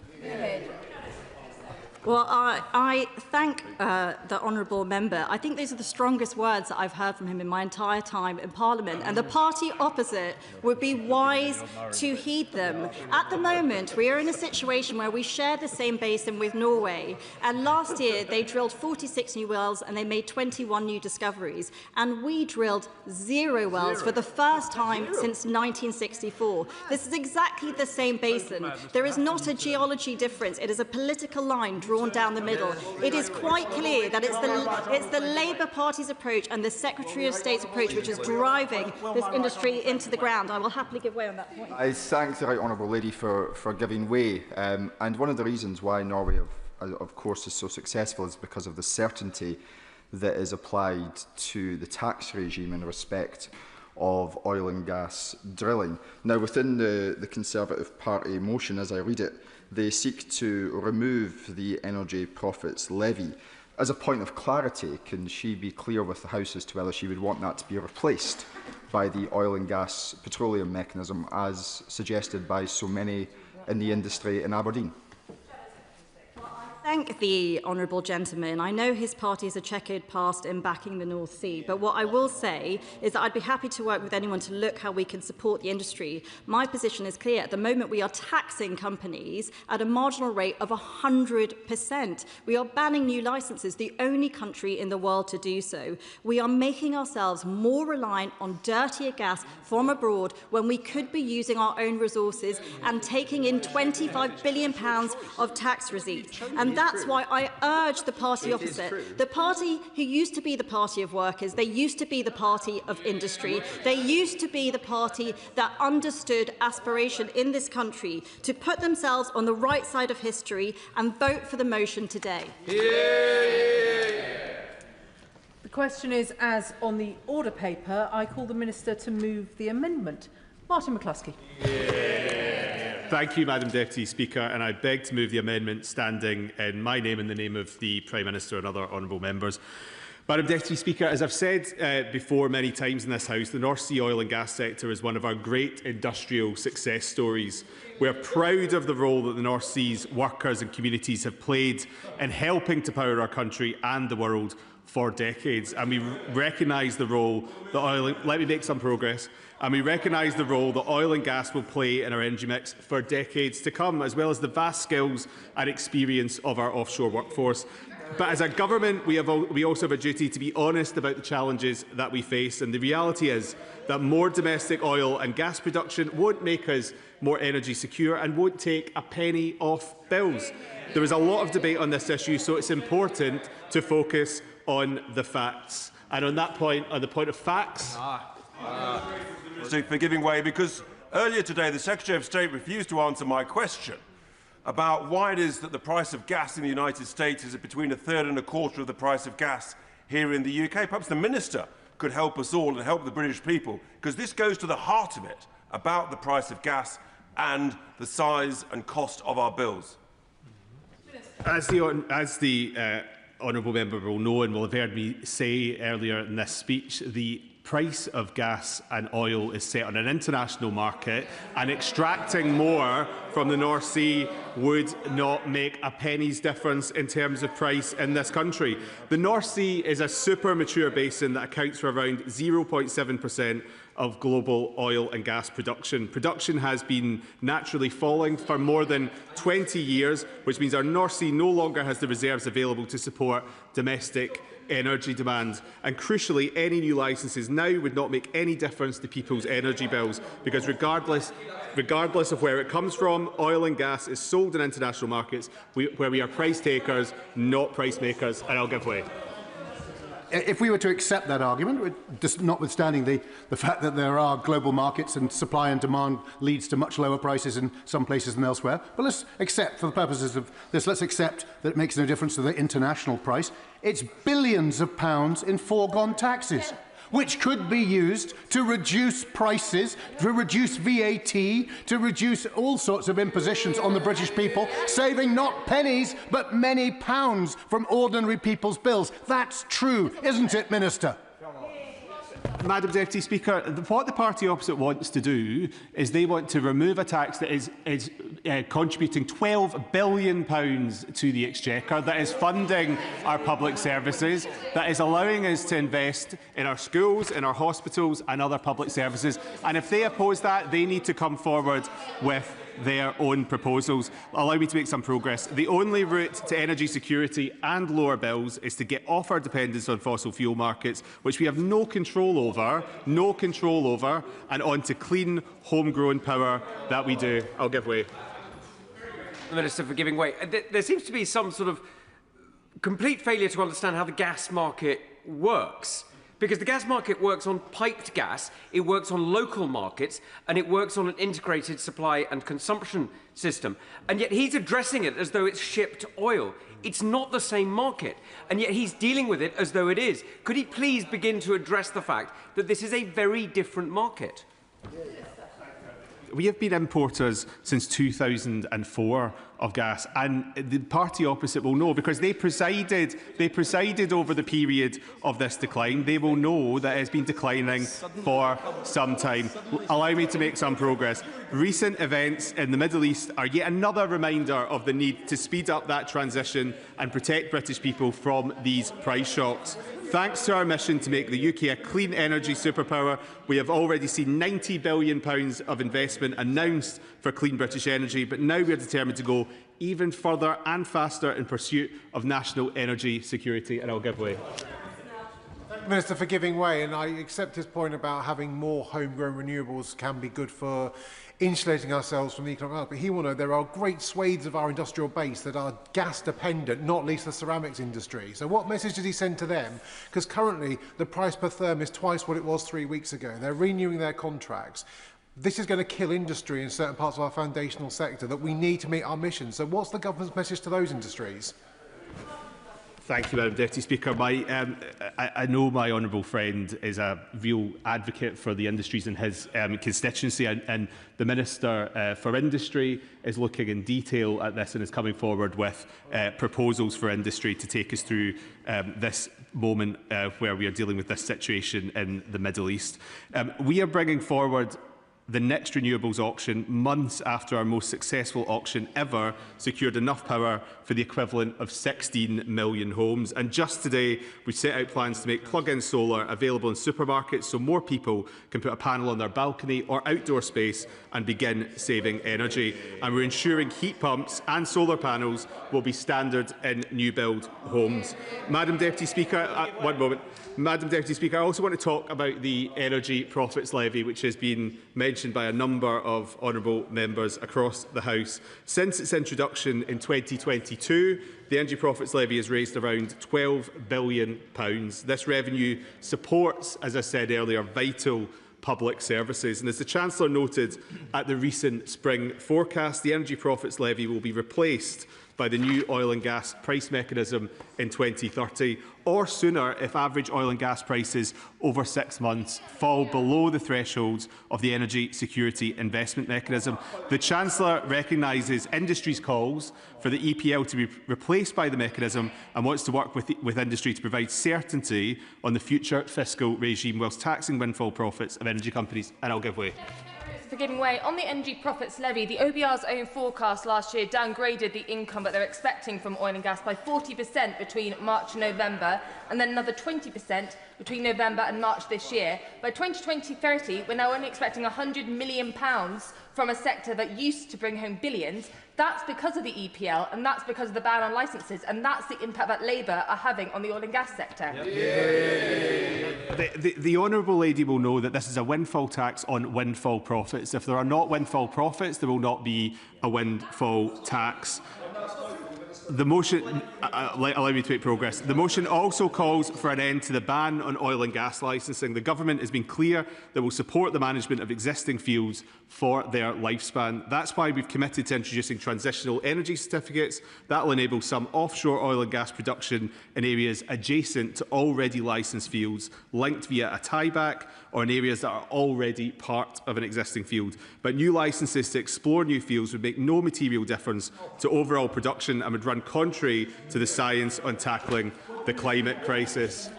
Well, I thank the honourable member. I think these are the strongest words that I've heard from him in my entire time in Parliament, and the party opposite would be wise to heed them. At the moment, we are in a situation where we share the same basin with Norway, and last year they drilled 46 new wells and they made 21 new discoveries, and we drilled 0 wells for the first time since 1964. This is exactly the same basin. There is not a geology difference. It is a political line drawn down the middle. It is quite clear that it's the Labour Party's approach and the Secretary of State's approach which is driving this industry into the ground. I will happily give way on that point. I thank the Right Honourable Lady for giving way. And one of the reasons why Norway, of course, is so successful is because of the certainty that is applied to the tax regime in respect of oil and gas drilling. Now, within the Conservative Party motion, as I read it, they seek to remove the energy profits levy. As a point of clarity, can she be clear with the House as to whether she would want that to be replaced by the oil and gas petroleum mechanism, as suggested by so many in the industry in Aberdeen? Thank the honourable gentleman. I know his party has a checkered past in backing the North Sea, but what I will say is that I'd be happy to work with anyone to look how we can support the industry. My position is clear. At the moment, we are taxing companies at a marginal rate of 100%. We are banning new licences, the only country in the world to do so. We are making ourselves more reliant on dirtier gas from abroad when we could be using our own resources and taking in £25 billion of tax receipts. And that's why I urge the party opposite, the party who used to be the party of workers, they used to be the party of industry, they used to be the party that understood aspiration in this country, to put themselves on the right side of history and vote for the motion today. The question is, as on the order paper, I call the Minister to move the amendment. Martin McCluskey. Thank you, Madam Deputy Speaker, and I beg to move the amendment standing in my name and the name of the Prime Minister and other honourable members. Madam Deputy Speaker, as I've said before many times in this House, the North Sea oil and gas sector is one of our great industrial success stories. We are proud of the role that the North Sea's workers and communities have played in helping to power our country and the world for decades, and we recognise the role that let me make some progress. And we recognise the role that oil and gas will play in our energy mix for decades to come, as well as the vast skills and experience of our offshore workforce. But as a government, we also have a duty to be honest about the challenges that we face. And the reality is that more domestic oil and gas production won't make us more energy secure and won't take a penny off bills. There is a lot of debate on this issue, so it's important to focus on the facts. And on that point, on the point of facts... for giving way, because earlier today the Secretary of State refused to answer my question about why it is that the price of gas in the United States is between a third and a quarter of the price of gas here in the UK. Perhaps the Minister could help us all and help the British people, because this goes to the heart of it, about the price of gas and the size and cost of our bills. As the honourable member will know and will have heard me say earlier in this speech, the price of gas and oil is set on an international market, and extracting more from the North Sea would not make a penny's difference in terms of price in this country. The North Sea is a super mature basin that accounts for around 0.7% of global oil and gas production. Production has been naturally falling for more than 20 years, which means our North Sea no longer has the reserves available to support domestic energy demand. And crucially, any new licences now would not make any difference to people's energy bills, because regardless of where it comes from, oil and gas is sold in international markets where we are price takers, not price makers, and I'll give way. If we were to accept that argument, notwithstanding the fact that there are global markets and supply and demand leads to much lower prices in some places than elsewhere, but let's accept, for the purposes of this, let's accept that it makes no difference to the international price. It's billions of pounds in foregone taxes, which could be used to reduce prices, to reduce VAT, to reduce all sorts of impositions on the British people, saving not pennies but many pounds from ordinary people's bills. That's true, isn't it, Minister? Madam Deputy Speaker, what the party opposite wants to do is they want to remove a tax that is contributing £12 billion to the Exchequer, that is funding our public services, that is allowing us to invest in our schools, in our hospitals and other public services. And if they oppose that, they need to come forward with their own proposals. Allow me to make some progress. The only route to energy security and lower bills is to get off our dependence on fossil fuel markets, which we have no control over, and on to clean, homegrown power that we do. I'll give way. The Minister for giving way. There seems to be some sort of complete failure to understand how the gas market works. Because the gas market works on piped gas, it works on local markets, and it works on an integrated supply and consumption system. And yet he's addressing it as though it's shipped oil. It's not the same market, and yet he's dealing with it as though it is. Could he please begin to address the fact that this is a very different market? We have been importers since 2004 of gas, and the party opposite will know, because they presided over the period of this decline. They will know that it's been declining for some time. Allow me to make some progress. Recent events in the Middle East are yet another reminder of the need to speed up that transition and protect British people from these price shocks. Thanks to our mission to make the UK a clean energy superpower, we have already seen £90 billion of investment announced for clean British energy, but now we are determined to go even further and faster in pursuit of national energy security, and I'll give way. Thank the Minister for giving way, and I accept his point about having more homegrown renewables can be good for insulating ourselves from the economic output. But he will know there are great swathes of our industrial base that are gas dependent, not least the ceramics industry. So what message did he send to them? Because currently the price per therm is twice what it was 3 weeks ago. They're renewing their contracts. This is going to kill industry in certain parts of our foundational sector that we need to meet our mission. So what's the government's message to those industries? Thank you, Madam Deputy Speaker. I know my honourable friend is a real advocate for the industries in his constituency, and the Minister for Industry is looking in detail at this and is coming forward with proposals for industry to take us through this moment where we are dealing with this situation in the Middle East. We are bringing forward the next renewables auction months after our most successful auction ever secured enough power for the equivalent of 16 million homes. And just today, we set out plans to make plug-in solar available in supermarkets so more people can put a panel on their balcony or outdoor space and begin saving energy. And we're ensuring heat pumps and solar panels will be standard in new build homes. Madam Deputy Speaker, one moment. Madam Deputy Speaker, I also want to talk about the Energy Profits Levy, which has been mentioned by a number of honourable members across the House. Since its introduction in 2022, the Energy Profits Levy has raised around £12 billion. This revenue supports, as I said earlier, vital public services. And as the Chancellor noted at the recent spring forecast, the Energy Profits Levy will be replaced by the new oil and gas price mechanism in 2030, or sooner if average oil and gas prices over 6 months fall below the thresholds of the Energy Security Investment Mechanism. The Chancellor recognises industry's calls for the EPL to be replaced by the mechanism and wants to work with industry to provide certainty on the future fiscal regime whilst taxing windfall profits of energy companies. And I'll give way. For giving way. On the Energy Profits Levy, the OBR's own forecast last year downgraded the income that they're expecting from oil and gas by 40% between March and November, and then another 20% between November and March this year. By 2020-30, we're now only expecting £100 million from a sector that used to bring home billions. That's because of the EPL, and that's because of the ban on licences, and that's the impact that Labour are having on the oil and gas sector. The honourable lady will know that this is a windfall tax on windfall profits. If there are not windfall profits, there will not be a windfall tax. The motion, allow me to make progress. The motion also calls for an end to the ban on oil and gas licensing. The government has been clear that will support the management of existing fields for their lifespan. That's why we've committed to introducing transitional energy certificates that will enable some offshore oil and gas production in areas adjacent to already licensed fields, linked via a tieback, or in areas that are already part of an existing field. But new licences to explore new fields would make no material difference to overall production and would run contrary to the science on tackling the climate crisis.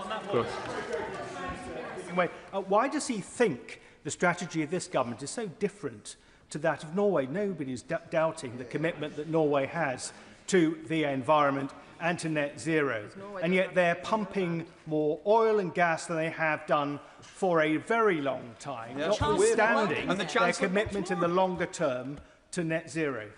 Why does he think the strategy of this government is so different to that of Norway? Nobody is doubting the commitment that Norway has to the environment and to net zero. And yet they're pumping more oil and gas than they have done for a very long time, notwithstanding their commitment in the longer term to net zero.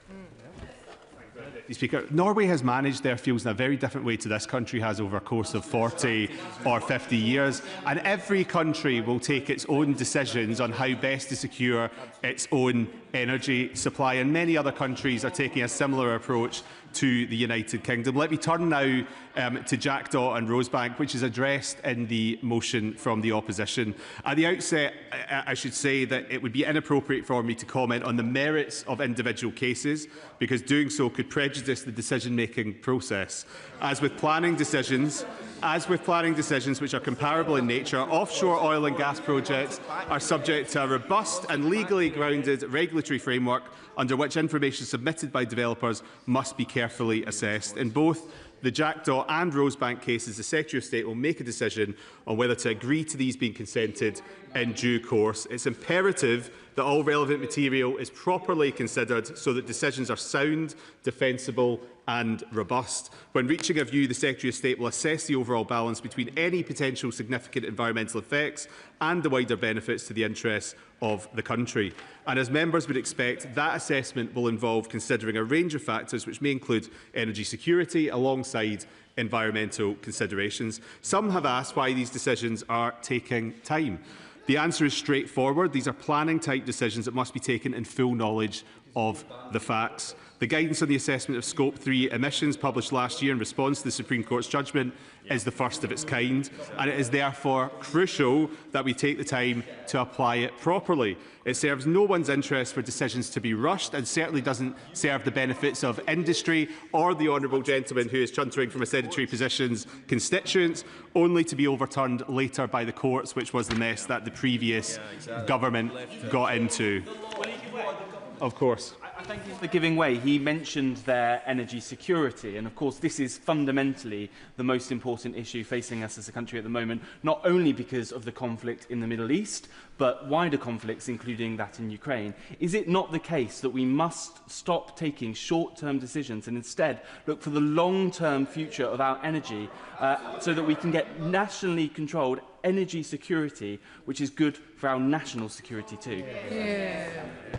Speaker, Norway has managed their fields in a very different way to this country has over a course of 40 or 50 years, and every country will take its own decisions on how best to secure its own energy supply, and many other countries are taking a similar approach to the United Kingdom. Let me turn now to Jackdaw and Rosebank, which is addressed in the motion from the opposition. At the outset, I should say that it would be inappropriate for me to comment on the merits of individual cases, because doing so could prejudice the decision-making process. As with planning decisions which are comparable in nature, offshore oil and gas projects are subject to a robust and legally grounded regulatory framework under which information submitted by developers must be carefully assessed. In both the Jackdaw and Rosebank cases, the Secretary of State will make a decision on whether to agree to these being consented in due course. It's imperative that all relevant material is properly considered so that decisions are sound, defensible and robust. When reaching a view, the Secretary of State will assess the overall balance between any potential significant environmental effects and the wider benefits to the interests of the country. And as members would expect, that assessment will involve considering a range of factors which may include energy security alongside environmental considerations. Some have asked why these decisions are taking time. The answer is straightforward. These are planning-type decisions that must be taken in full knowledge of the facts. The guidance on the assessment of Scope 3 emissions published last year in response to the Supreme Court's judgment is the first of its kind, and it is therefore crucial that we take the time to apply it properly. It serves no one's interest for decisions to be rushed, and certainly doesn't serve the benefits of industry or the honourable gentleman who is chuntering from a sedentary position's constituents, only to be overturned later by the courts, which was the mess that the previous government got into. Of course. I thank you for giving way. He mentioned their energy security, and of course this is fundamentally the most important issue facing us as a country at the moment, not only because of the conflict in the Middle East, but wider conflicts, including that in Ukraine. Is it not the case that we must stop taking short-term decisions and instead look for the long-term future of our energy so that we can get nationally controlled energy security, which is good for our national security too?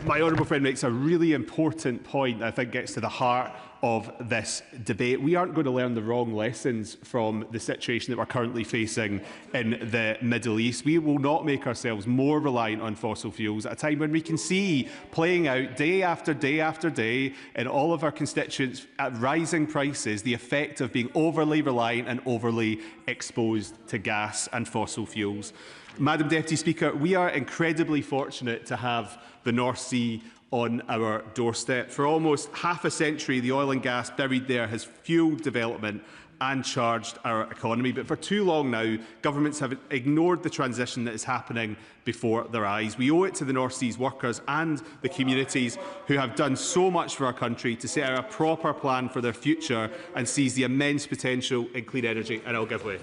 My honourable friend makes a really important point that I think gets to the heart of this debate. We aren't going to learn the wrong lessons from the situation that we're currently facing in the Middle East. We will not make ourselves more reliant on fossil fuels at a time when we can see playing out day after day after day in all of our constituents at rising prices the effect of being overly reliant and overly exposed to gas and fossil fuels. Madam Deputy Speaker, we are incredibly fortunate to have the North Sea on our doorstep. For almost half a century, the oil and gas buried there has fuelled development and charged our economy. But for too long now, governments have ignored the transition that is happening before their eyes. We owe it to the North Sea's workers and the communities who have done so much for our country to set out a proper plan for their future and seize the immense potential in clean energy. And I'll give way.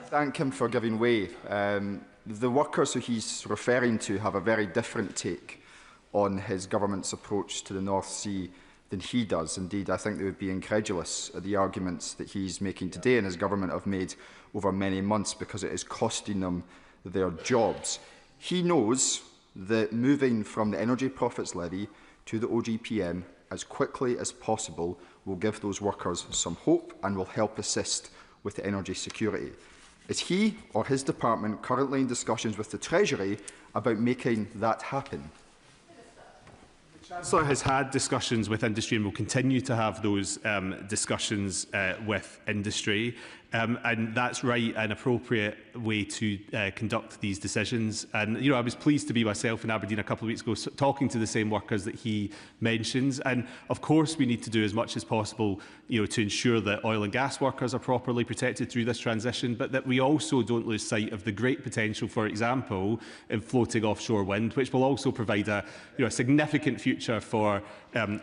Thank him for giving way. The workers who he's referring to have a very different take on his government's approach to the North Sea than he does. Indeed, I think they would be incredulous at the arguments that he's making today and his government have made over many months, because it is costing them their jobs. He knows that moving from the Energy Profits Levy to the OGPM as quickly as possible will give those workers some hope and will help assist with the energy security. Is he or his department currently in discussions with the Treasury about making that happen? The Chancellor has had discussions with industry and will continue to have those discussions with industry. And that's right, an appropriate way to conduct these decisions. And, you know, I was pleased to be myself in Aberdeen a couple of weeks ago talking to the same workers that he mentions. And, of course, we need to do as much as possible, you know, to ensure that oil and gas workers are properly protected through this transition, but that we also don't lose sight of the great potential, for example, in floating offshore wind, which will also provide a significant future for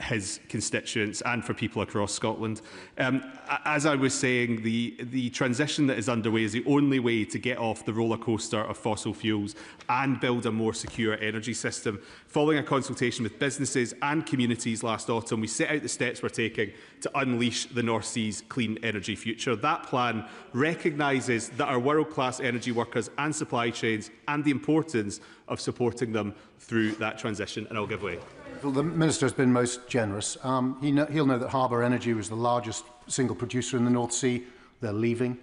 his constituents and for people across Scotland. As I was saying, the transition that is underway is the only way to get off the roller coaster of fossil fuels and build a more secure energy system. Following a consultation with businesses and communities last autumn, we set out the steps we're taking to unleash the North Sea's clean energy future. That plan recognises that our world-class energy workers and supply chains and the importance of supporting them through that transition, and I'll give way. Well, the Minister has been most generous. He'll know that Harbour Energy was the largest single producer in the North Sea. They're leaving.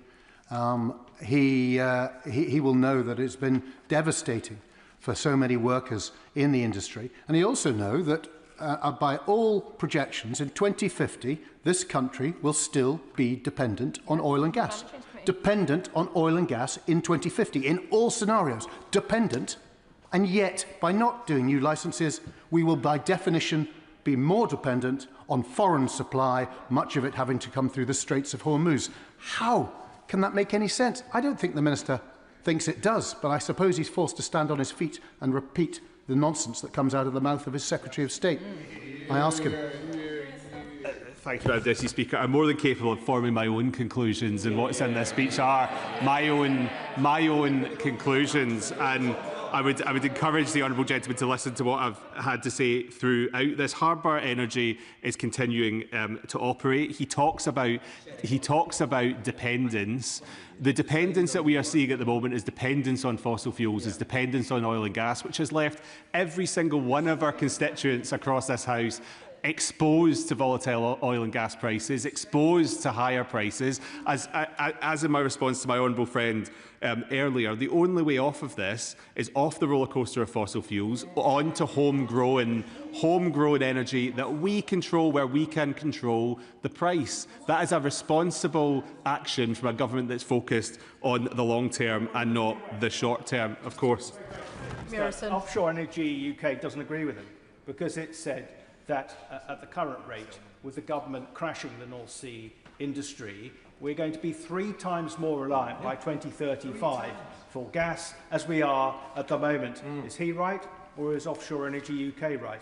He will know that it's been devastating for so many workers in the industry. And he also knows that by all projections, in 2050, this country will still be dependent on oil and gas. Dependent on oil and gas in 2050, in all scenarios. Dependent. And yet, by not doing new licences, we will, by definition, be more dependent on foreign supply, much of it having to come through the Straits of Hormuz. How can that make any sense? I don't think the Minister thinks it does, but I suppose he's forced to stand on his feet and repeat the nonsense that comes out of the mouth of his Secretary of State. I ask him. Thank you, Madam Deputy Speaker. I'm more than capable of forming my own conclusions, and what's in this speech are my own conclusions. And I would encourage the honourable gentleman to listen to what I've had to say throughout this. Harbour Energy is continuing to operate. He talks about dependence. The dependence that we are seeing at the moment is dependence on fossil fuels, is dependence on oil and gas, which has left every single one of our constituents across this House exposed to volatile oil and gas prices, exposed to higher prices. As in my response to my honourable friend earlier, the only way off of this is off the roller coaster of fossil fuels, onto homegrown energy that we control where we can control the price. That is a responsible action from a government that's focused on the long term and not the short term, of course. Offshore Energy UK doesn't agree with him, because it said that at the current rate, with the government crashing the North Sea industry, we're going to be 3 times more reliant by 2035 for gas as we are at the moment. Is he right, or is Offshore Energy UK right?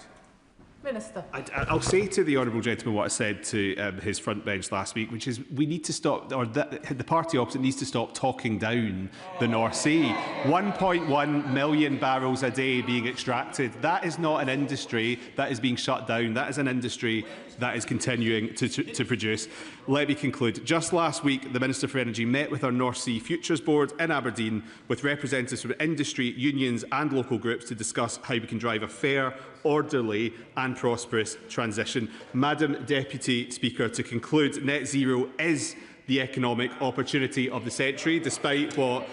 Minister. I'll say to the honourable gentleman what I said to his front bench last week, which is we need to stop, or the party opposite needs to stop talking down the North Sea. 1.1 million barrels a day being extracted. That is not an industry that is being shut down. That is an industry that is continuing to produce. Let me conclude. Just last week, the Minister for Energy met with our North Sea Futures Board in Aberdeen with representatives from industry, unions and local groups to discuss how we can drive a fair, orderly and prosperous transition. Madam Deputy Speaker, to conclude, net zero is the economic opportunity of the century, despite what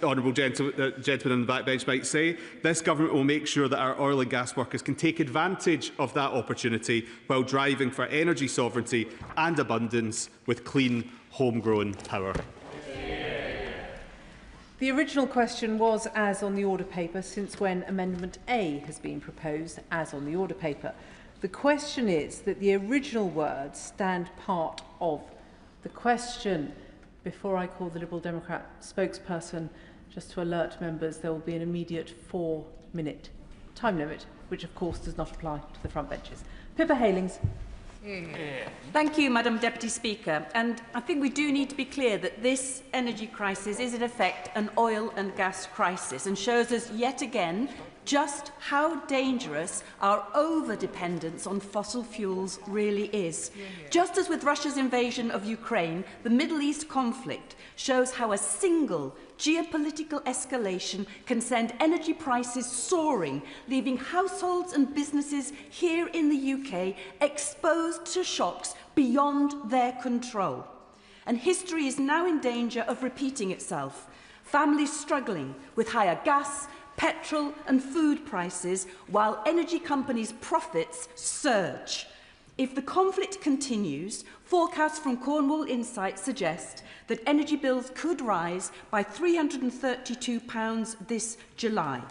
honourable gentlemen on the backbench might say. This government will make sure that our oil and gas workers can take advantage of that opportunity while driving for energy sovereignty and abundance with clean, homegrown power. The original question was as on the order paper, since when Amendment A has been proposed as on the order paper. The question is that the original words stand part of the question. Before I call the Liberal Democrat spokesperson, just to alert members, there will be an immediate 4-minute time limit, which of course does not apply to the front benches. Pippa Halings. Thank you, Madam Deputy Speaker. And I think we do need to be clear that this energy crisis is in effect an oil and gas crisis, and shows us yet again just how dangerous our over-dependence on fossil fuels really is. Just as with Russia's invasion of Ukraine, the Middle East conflict shows how a single geopolitical escalation can send energy prices soaring, leaving households and businesses here in the UK exposed to shocks beyond their control. And history is now in danger of repeating itself. Families struggling with higher gas, petrol and food prices, while energy companies' profits surge. If the conflict continues, forecasts from Cornwall Insight suggest that energy bills could rise by £332 this July,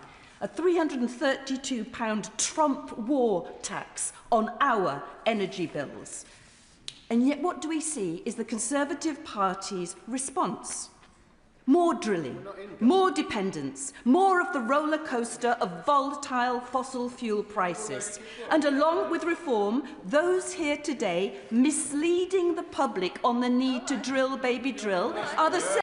a £332 Trump war tax on our energy bills. And yet what do we see is the Conservative Party's response? More drilling, more dependence, more of the roller coaster of volatile fossil fuel prices. And along with reform, those here today misleading the public on the need to drill, baby, drill are the same